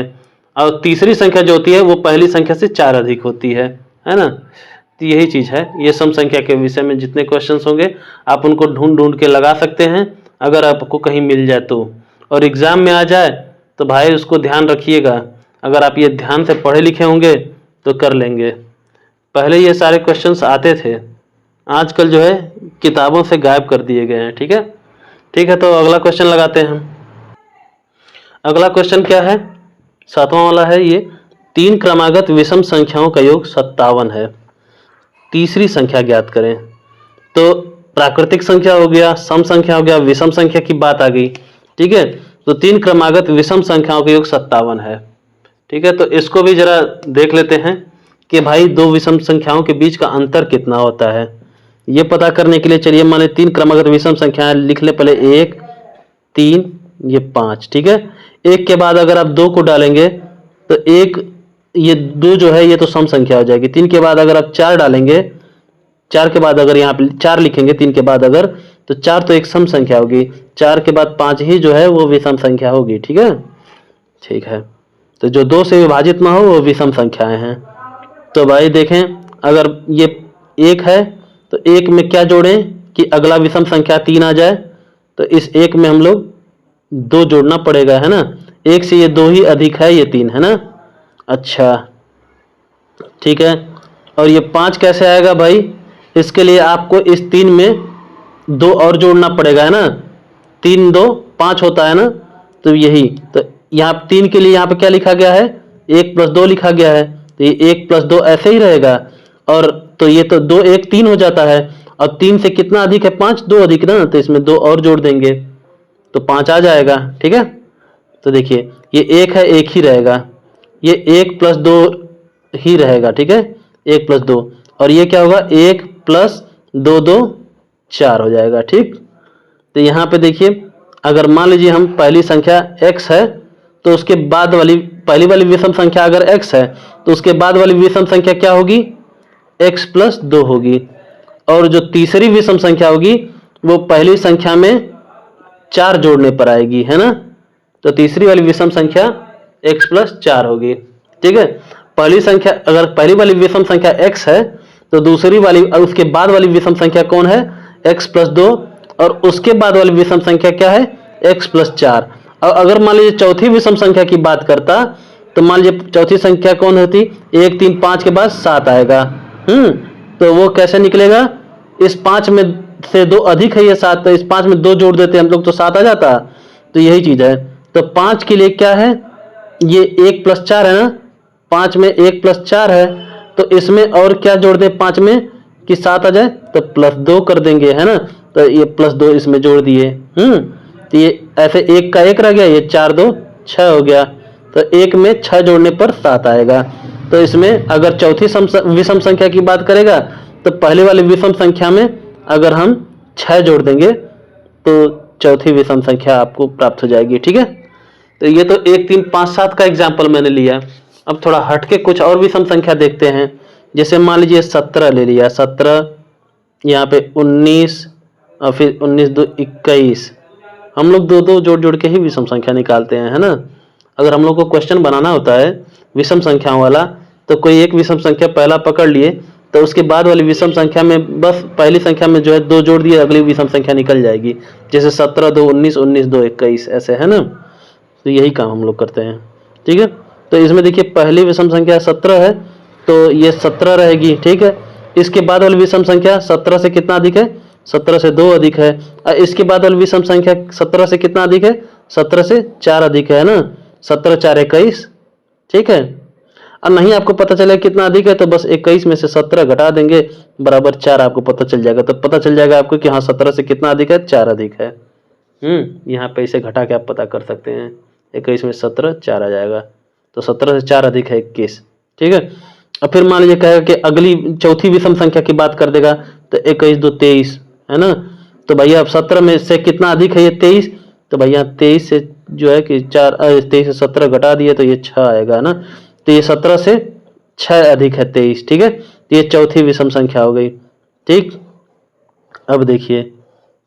और तीसरी संख्या जो होती है वो पहली संख्या से 4 अधिक होती है ना। तो यही चीज़ है, ये सम संख्या के विषय में जितने क्वेश्चंस होंगे आप उनको ढूंढ ढूंढ के लगा सकते हैं, अगर आपको कहीं मिल जाए तो, और एग्ज़ाम में आ जाए तो भाई उसको ध्यान रखिएगा, अगर आप ये ध्यान से पढ़े लिखे होंगे तो कर लेंगे। पहले ये सारे क्वेश्चंस आते थे, आजकल जो है किताबों से गायब कर दिए गए हैं। ठीक है, ठीक है, तो अगला क्वेश्चन लगाते हैं हम। अगला क्वेश्चन क्या है, 7वां वाला है ये, 3 क्रमागत विषम संख्याओं का योग 57 है, तीसरी संख्या ज्ञात करें। तो प्राकृतिक संख्या हो गया, सम संख्या हो गया, विषम संख्या की बात आ गई। ठीक है, तो 3 क्रमागत विषम संख्याओं का योग 57 है। ठीक है, तो इसको भी जरा देख लेते हैं कि भाई दो विषम संख्याओं के बीच का अंतर कितना होता है। ये पता करने के लिए चलिए मान लें 3 क्रमागत विषम संख्याएं लिख ले, पहले 1 3 ये 5। ठीक है, 1 के बाद अगर आप 2 को डालेंगे तो 1 ये 2 जो है ये तो सम संख्या हो जाएगी। 3 के बाद अगर आप 4 डालेंगे, 4 के बाद अगर यहाँ पे 4 लिखेंगे 3 के बाद अगर, तो 4 तो एक सम संख्या होगी, 4 के बाद 5 ही जो है वो विषम संख्या होगी। ठीक है, ठीक है, तो जो 2 से विभाजित ना हो वो विषम संख्याएं हैं। तो भाई देखें, अगर ये 1 है तो 1 में क्या जोड़ें कि अगला विषम संख्या 3 आ जाए, तो इस 1 में हम लोग 2 जोड़ना पड़ेगा, है ना। 1 से ये 2 ही अधिक है, ये 3 है ना। अच्छा ठीक है, और ये 5 कैसे आएगा भाई, इसके लिए आपको इस 3 में 2 और जोड़ना पड़ेगा, है ना। 3 2 5 होता है ना, तो यही, तो यहाँ 3 के लिए यहाँ पे क्या लिखा गया है, 1 + 2 लिखा गया है, तो ये 1 + 2 ऐसे ही रहेगा, और तो ये तो 2 1 3 हो जाता है, और 3 से कितना अधिक है, 5 2 अधिक ना, तो इसमें 2 और जोड़ देंगे तो 5 आ जाएगा। ठीक है, तो देखिए ये 1 है, 1 ही रहेगा, ये 1 + 2 ही रहेगा। ठीक है, 1 + 2, और ये क्या होगा, 1 + 2 2 4 हो जाएगा। ठीक, तो यहाँ पे देखिए अगर मान लीजिए हम पहली संख्या x है, तो उसके बाद वाली पहली वाली विषम संख्या अगर x है तो उसके बाद वाली विषम संख्या क्या होगी, x + 2 होगी, और जो तीसरी विषम संख्या होगी वो पहली संख्या में 4 जोड़ने पर आएगी, है ना। तो तीसरी वाली विषम संख्या x + 4 होगी। ठीक है, पहली संख्या अगर पहली वाली विषम संख्या x है तो दूसरी वाली और उसके बाद वाली विषम संख्या कौन है, x + 2, और उसके बाद वाली विषम संख्या क्या है, x + 4। और अगर मान लीजिए चौथी विषम संख्या की बात करता तो मान लीजिए चौथी संख्या कौन होती, 1 3 5 के बाद 7 आएगा। तो वो कैसे निकलेगा, इस 5 में से 2 अधिक है, ये 7, तो इस 5 में 2 जोड़ देते हम लोग तो 7 आ जाता। तो यही चीज है, तो 5 के लिए क्या है, ये 1 + 4 है ना, 5 में 1 + 4 है, तो इसमें और क्या जोड़ दें 5 में कि 7 आ जाए, तो +2 कर देंगे, है ना। तो ये +2 इसमें जोड़ दिए, तो ये ऐसे 1 का 1 रह गया, ये 4 2 6 हो गया, तो 1 में 6 जोड़ने पर 7 आएगा। तो इसमें अगर चौथी विषम संख्या की बात करेगा तो पहले वाली विषम संख्या में अगर हम 6 जोड़ देंगे तो चौथी विषम संख्या आपको प्राप्त हो जाएगी। ठीक है, तो ये तो 1 3 5 7 का एग्जाम्पल मैंने लिया, अब थोड़ा हट के कुछ और विषम संख्या देखते हैं। जैसे मान लीजिए 17 ले लिया, 17, यहाँ पे 19 और फिर 19 2 21। हम लोग दो दो जोड़ जोड़ के ही विषम संख्या निकालते हैं, है ना। अगर हम लोग को क्वेश्चन बनाना होता है विषम संख्याओं वाला, तो कोई एक विषम संख्या पहला पकड़ लिए, तो उसके बाद वाली विषम संख्या में बस पहली संख्या में जो है 2 जोड़ दिए, अगली विषम संख्या निकल जाएगी। जैसे 17 2 19, 19 2 21, ऐसे, है ना। तो यही काम हम लोग करते हैं, ठीक है। तो इसमें देखिए पहली विषम संख्या 17 है, तो ये 17 रहेगी, ठीक है। इसके बाद वाली विषम संख्या 17 से कितना अधिक है? 17 से 2 अधिक है। इसके बाद वाली विषम संख्या 17 से कितना अधिक है? 17 से 4 अधिक है ना। 17 4 21, ठीक है। और नहीं आपको पता चले कितना अधिक है, तो बस 21 में से 17 घटा देंगे, बराबर 4 आपको पता चल जाएगा। तो पता चल जाएगा आपको कि हाँ 17 से कितना अधिक है? 4 अधिक है। यहाँ पे इसे घटा के आप पता कर सकते हैं। 21 में 17 4 आ जाएगा, तो 17 से 4 अधिक है 21, ठीक है। और फिर मान लीजिए कहेगा कि अगली चौथी विषम संख्या की बात कर देगा, तो 21 2 23, है ना। तो भैया अब 17 में से कितना अधिक है? ये 23। तो भैया 23 से जो है कि 23 से 17 घटा दिए तो ये 6 आएगा ना। तो ये 17 से 6 अधिक है 23, ठीक है। तो ये चौथी विषम संख्या हो गई, ठीक। अब देखिए,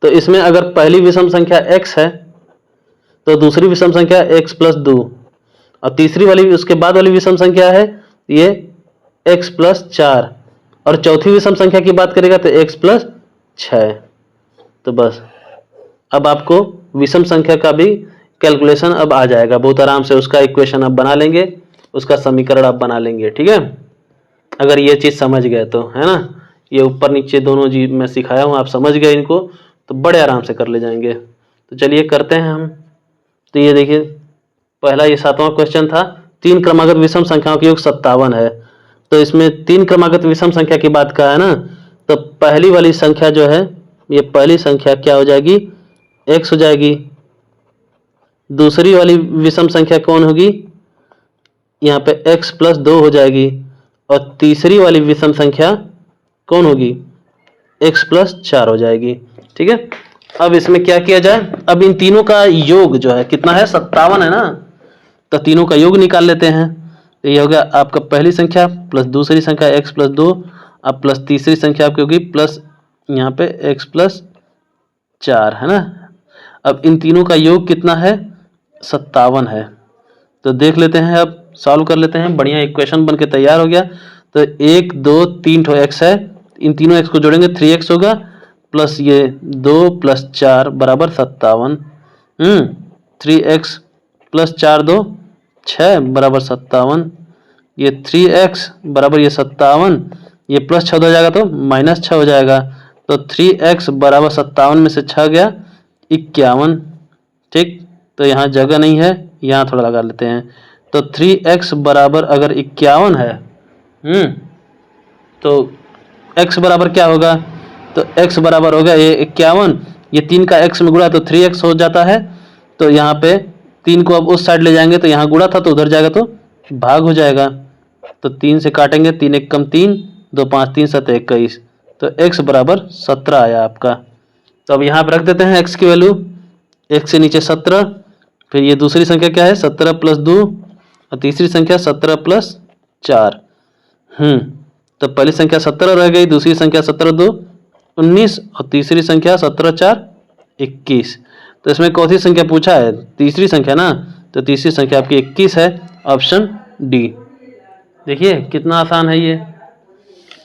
तो इसमें अगर पहली विषम संख्या x है, तो दूसरी विषम संख्या x प्लस 2, और तीसरी वाली उसके बाद वाली विषम संख्या है ये x प्लस 4, और चौथी विषम संख्या की बात करेगा तो x प्लस 6। तो बस अब आपको विषम संख्या का भी कैलकुलेशन अब आ जाएगा बहुत आराम से। उसका इक्वेशन आप बना लेंगे, उसका समीकरण आप बना लेंगे, ठीक है। अगर ये चीज़ समझ गए तो, है ना। ये ऊपर नीचे दोनों जी मैं सिखाया हूँ, आप समझ गए इनको, तो बड़े आराम से कर ले जाएंगे। तो चलिए करते हैं हम। तो ये देखिए पहला ये 7वां क्वेश्चन था, 3 क्रमागत विषम संख्याओं का योग 57 है। तो इसमें 3 क्रमागत विषम संख्या की बात का है ना। तो पहली वाली संख्या जो है, ये पहली संख्या क्या हो जाएगी? x हो जाएगी। दूसरी वाली विषम संख्या कौन होगी? यहाँ पे x प्लस 2 हो जाएगी। और तीसरी वाली विषम संख्या कौन होगी? x प्लस 4 हो जाएगी, ठीक है। अब इसमें क्या किया जाए? अब इन तीनों का योग जो है कितना है? 57 है ना। तो तीनों का योग निकाल लेते हैं। तो ये हो गया आपका पहली संख्या प्लस दूसरी संख्या x प्लस 2, अब प्लस तीसरी संख्या आपकी होगी प्लस यहाँ पे x प्लस 4, है ना। अब इन तीनों का योग कितना है? 57 है। तो देख लेते हैं, अब सॉल्व कर लेते हैं। बढ़िया इक्वेशन बन के तैयार हो गया। तो 1 2 3 ठो x है, इन तीनों x को जोड़ेंगे 3x होगा, प्लस ये 2 प्लस 4 बराबर 57। 3x प्लस 4 2 6 बराबर 57। ये 3x बराबर ये 57, ये प्लस 6 हो जाएगा तो माइनस 6 हो जाएगा। तो 3x बराबर 57 में से 6 गया 51, ठीक। तो यहाँ जगह नहीं है, यहाँ थोड़ा लगा लेते हैं। तो 3x बराबर अगर 51 है, तो x बराबर क्या होगा? तो x बराबर होगा ये 51, ये 3 का x में गुणा तो 3x हो जाता है। तो यहाँ पे 3 को अब उस साइड ले जाएंगे, तो यहाँ गुणा था तो उधर जाएगा तो भाग हो जाएगा। तो 3 से काटेंगे, 3 1 कम 3, 2 5 3 7 21। तो x बराबर 17 आया आपका। तो अब यहाँ पर रख देते हैं x की वैल्यू, x से नीचे 17, फिर ये दूसरी संख्या क्या है? 17 प्लस 2, और तीसरी संख्या 17 प्लस 4। तो पहली संख्या 17 रह गई, दूसरी संख्या 17 2 19, और तीसरी संख्या 17 4 21। तो इसमें कौन सी संख्या पूछा है? तीसरी संख्या ना। तो तीसरी संख्या आपकी 21 है, ऑप्शन डी। देखिए कितना आसान है ये।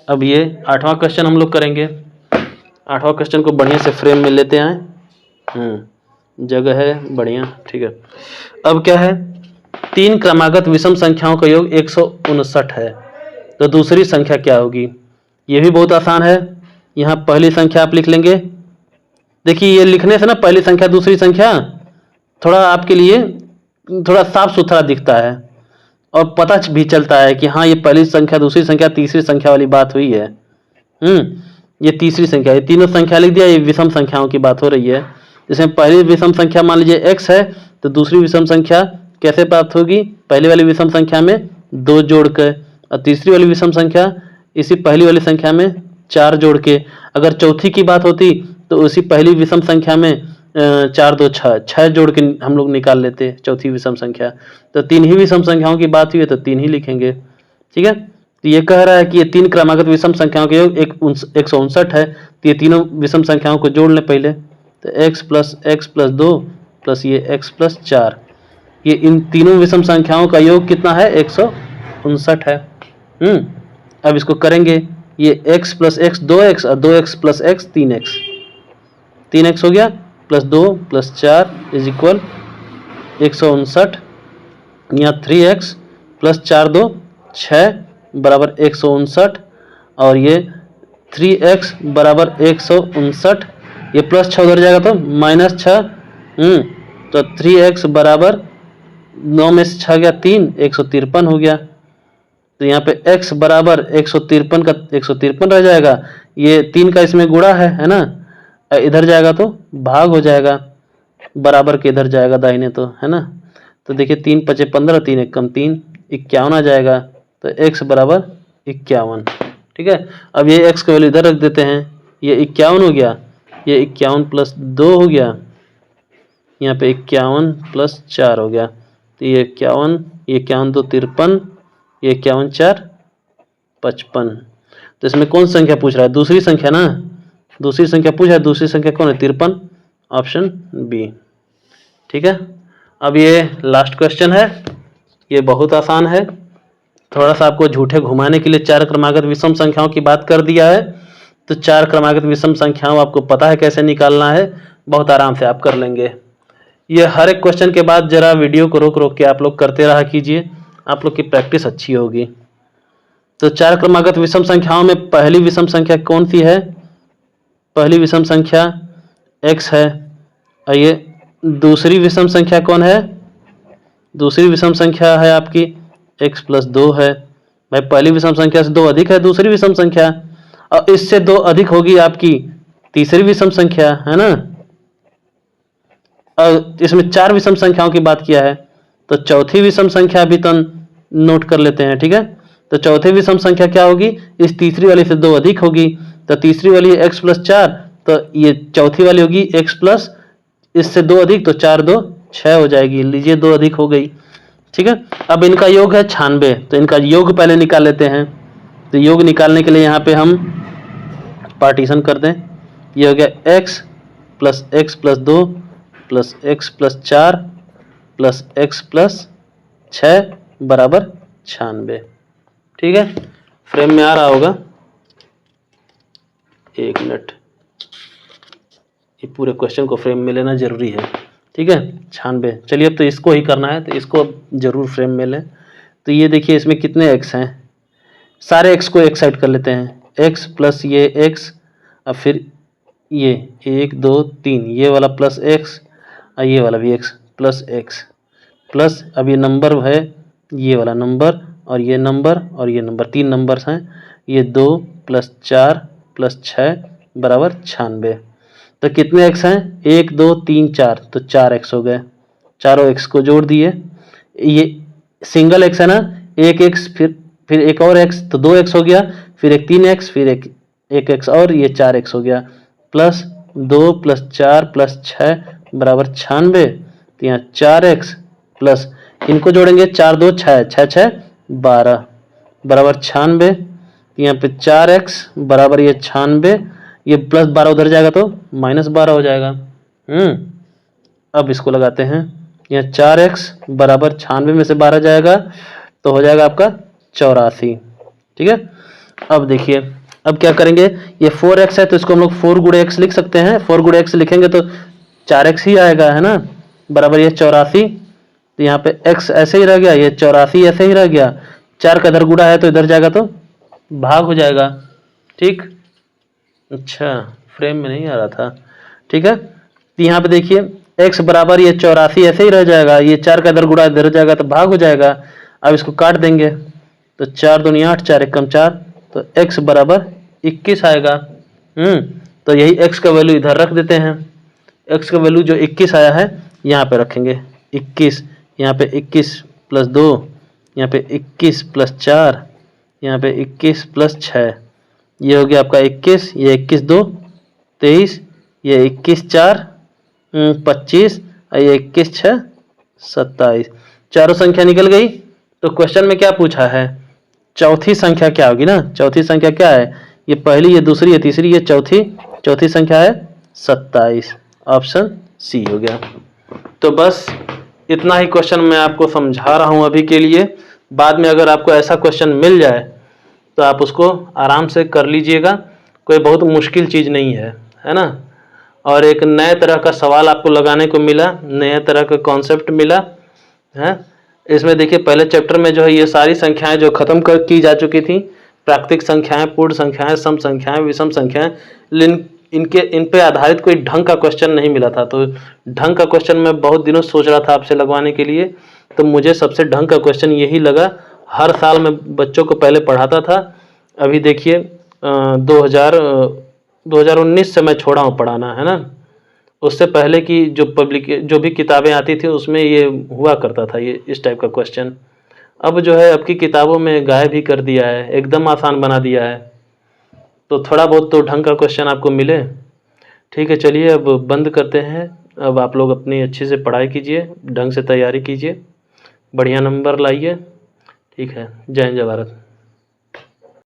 अब ये 8वां क्वेश्चन हम लोग करेंगे। 8वां क्वेश्चन को बढ़िया से फ्रेम में लेते आए। जगह है बढ़िया, ठीक है। अब क्या है? 3 क्रमागत विषम संख्याओं का योग 159 है। तो दूसरी संख्या क्या होगी? ये भी बहुत आसान है। यहाँ पहली संख्या आप लिख लेंगे। देखिए ये लिखने से ना पहली संख्या दूसरी संख्या थोड़ा आपके लिए थोड़ा साफ सुथरा दिखता है, और पता भी चलता है कि हाँ ये पहली संख्या दूसरी संख्या तीसरी संख्या वाली बात हुई है। ये तीसरी संख्या, ये तीनों संख्या लिख दिया, ये विषम संख्याओं की बात हो रही है। इसमें पहली विषम संख्या मान लीजिए x है, तो दूसरी विषम संख्या कैसे प्राप्त होगी? पहली वाली विषम संख्या में 2 जोड़ के, और तीसरी वाली विषम संख्या इसी पहली वाली संख्या में 4 जोड़ के। अगर चौथी की बात होती तो उसी पहली विषम संख्या में 4 2 6 6 जोड़ के हम लोग निकाल लेते चौथी विषम संख्या। तो 3 ही विषम संख्याओं की बात हुई है तो 3 ही लिखेंगे। ठीक है, तो ये कह रहा है कि ये 3 क्रमागत विषम संख्याओं के योग 159 है। तो ये तीनों विषम संख्याओं को जोड़ लें पहले। तो x प्लस 2 प्लस ये x प्लस 4, ये इन तीनों विषम संख्याओं का योग कितना है? 159 है। अब इसको करेंगे, ये x प्लस एक्स 2x और 2x plus x 3x, 3x हो गया, प्लस 2 प्लस 4 इज इक्वल 159, यहाँ 3x प्लस 4 2 6 बराबर 159, और ये 3x बराबर 159, ये प्लस 6 उधर जाएगा तो माइनस 6, तो 3x बराबर 9 में से 6 गया 3, 153 हो गया। तो यहाँ पे x बराबर 153 का 153 रह जाएगा, ये 3 का इसमें गुणा है ना, इधर जाएगा तो भाग हो जाएगा, बराबर के इधर जाएगा दाहिने तो, है ना। तो देखिए 3 5 15, 3 1 कम 3, 51 आ जाएगा। तो x बराबर 51। ठीक है, अब ये x का वैल्यू इधर रख देते हैं, ये 51 हो गया, ये 51 प्लस 2 हो गया, यहाँ पे 51 प्लस 4 हो गया। तो ये 51, ये 51 2 53, ये 51 4 55। तो इसमें कौन संख्या पूछ रहा है? दूसरी संख्या ना, दूसरी संख्या पूछा है। दूसरी संख्या कौन है? 53, ऑप्शन बी। ठीक है, अब ये लास्ट क्वेश्चन है, ये बहुत आसान है। थोड़ा सा आपको झूठे घुमाने के लिए 4 क्रमागत विषम संख्याओं की बात कर दिया है। तो 4 क्रमागत विषम संख्याओं आपको पता है कैसे निकालना है, बहुत आराम से आप कर लेंगे। ये हर एक क्वेश्चन के बाद जरा वीडियो को रोक रोक के आप लोग करते रहा कीजिए, आप लोग की प्रैक्टिस अच्छी होगी। तो 4 क्रमागत विषम संख्याओं में पहली विषम संख्या कौन सी है? पहली विषम संख्या x है। और ये दूसरी विषम संख्या कौन है? दूसरी विषम संख्या है आपकी x प्लस 2 है। भाई पहली विषम संख्या से 2 अधिक है दूसरी विषम संख्या, और इससे 2 अधिक होगी आपकी तीसरी विषम संख्या, है ना। और इसमें 4 विषम संख्याओं की बात किया है, तो चौथी विषम संख्या भी तो नोट कर लेते हैं। ठीक है, तो चौथी विषम संख्या क्या होगी? इस तीसरी वाली से 2 अधिक होगी, तो तीसरी वाली है x प्लस 4, तो ये चौथी वाली होगी x प्लस इससे 2 अधिक, तो 4 2 6 हो जाएगी। लीजिए 2 अधिक हो गई। ठीक है, अब इनका योग है 96, तो इनका योग पहले निकाल लेते हैं। तो योग निकालने के लिए यहाँ पे हम पार्टीशन कर दें। ये हो गया x plus 2 plus x plus 4 plus x plus 6 बराबर 96। ठीक है, फ्रेम में आ रहा होगा, 1 मिनट, ये पूरे क्वेश्चन को फ्रेम में लेना जरूरी है। ठीक है, 96। चलिए अब तो इसको ही करना है, तो इसको जरूर फ्रेम में लें। तो ये देखिए इसमें कितने x हैं, सारे x को एक साइड कर लेते हैं। x प्लस ये x, अब फिर ये 1 2 3, ये वाला प्लस x, और ये वाला भी x प्लस x, प्लस अब ये नंबर है, ये वाला नंबर और ये नंबर और ये नंबर, 3 नंबर्स हैं। ये 2 प्लस 4 प्लस 6 बराबर 96। तो कितने x हैं? 1 2 3 4, तो 4 x हो गए। चारों x को जोड़ दिए, ये सिंगल x है ना, एक x फिर एक और x, तो 2 x हो गया, फिर एक 3 x, फिर एक x और ये 4 x हो गया, प्लस 2 प्लस 4 प्लस 6 बराबर 96। तो यहाँ 4x प्लस इनको जोड़ेंगे, 4 2 6 6 6 12 बराबर 96। यहाँ पे 4x बराबर ये 96, ये प्लस 12 उधर जाएगा तो माइनस 12 हो जाएगा। अब इसको लगाते हैं, यहाँ 4x बराबर 96 में से 12 जाएगा तो हो जाएगा आपका 84। ठीक है, अब देखिए अब क्या करेंगे, ये 4x है तो इसको हम लोग 4 गुणे x लिख सकते हैं। 4 गुणे x लिखेंगे तो 4x ही आएगा, है ना, बराबर ये 84। तो यहाँ पे x ऐसे ही रह गया, ये 84 ऐसे ही रह गया, 4 का इधर गुणा है तो इधर जाएगा तो भाग हो जाएगा। ठीक, अच्छा फ्रेम में नहीं आ रहा था। ठीक है, तो यहाँ पे देखिए x बराबर ये 84 ऐसे ही रह जाएगा, ये 4 का इधर गुणा इधर जाएगा तो भाग हो जाएगा। अब इसको काट देंगे, तो 4 दूनी 8, 4 1 4, तो x बराबर 21 आएगा। तो यही x का वैल्यू इधर रख देते हैं। x का वैल्यू जो 21 आया है यहाँ पे रखेंगे, 21, यहाँ पे 21 प्लस 2, यहाँ पे 21 प्लस 4, यहाँ पे 21 प्लस 6, ये हो गया आपका 21, ये 21 2 23, ये 21 4 25 और ये 21 6 27, चारों संख्या निकल गई। तो क्वेश्चन में क्या पूछा है, चौथी संख्या क्या होगी ना, चौथी संख्या क्या है, ये पहली, ये दूसरी, ये तीसरी, ये चौथी, चौथी संख्या है 27, ऑप्शन सी हो गया। तो बस इतना ही क्वेश्चन मैं आपको समझा रहा हूं अभी के लिए। बाद में अगर आपको ऐसा क्वेश्चन मिल जाए तो आप उसको आराम से कर लीजिएगा, कोई बहुत मुश्किल चीज़ नहीं है ना। और एक नए तरह का सवाल आपको लगाने को मिला, नया तरह का कॉन्सेप्ट मिला है। इसमें देखिए पहले चैप्टर में जो है ये सारी संख्याएं जो खत्म कर की जा चुकी थी, प्राकृतिक संख्याएं, पूर्ण संख्याएं, सम संख्याएं, विषम संख्याएं, लेकिन इन पे आधारित कोई ढंग का क्वेश्चन नहीं मिला था। तो ढंग का क्वेश्चन मैं बहुत दिनों सोच रहा था आपसे लगवाने के लिए, तो मुझे सबसे ढंग का क्वेश्चन यही लगा। हर साल मैं बच्चों को पहले पढ़ाता था, अभी देखिए 2019 से मैं छोड़ा हूँ पढ़ाना, है ना। उससे पहले की जो भी किताबें आती थी उसमें ये हुआ करता था, ये इस टाइप का क्वेश्चन। अब जो है अब की किताबों में गायब ही कर दिया है, एकदम आसान बना दिया है। तो थोड़ा बहुत तो ढंग का क्वेश्चन आपको मिले। ठीक है, चलिए अब बंद करते हैं। अब आप लोग अपनी अच्छे से पढ़ाई कीजिए, ढंग से तैयारी कीजिए, बढ़िया नंबर लाइए। ठीक है, जय हिंद, जय भारत।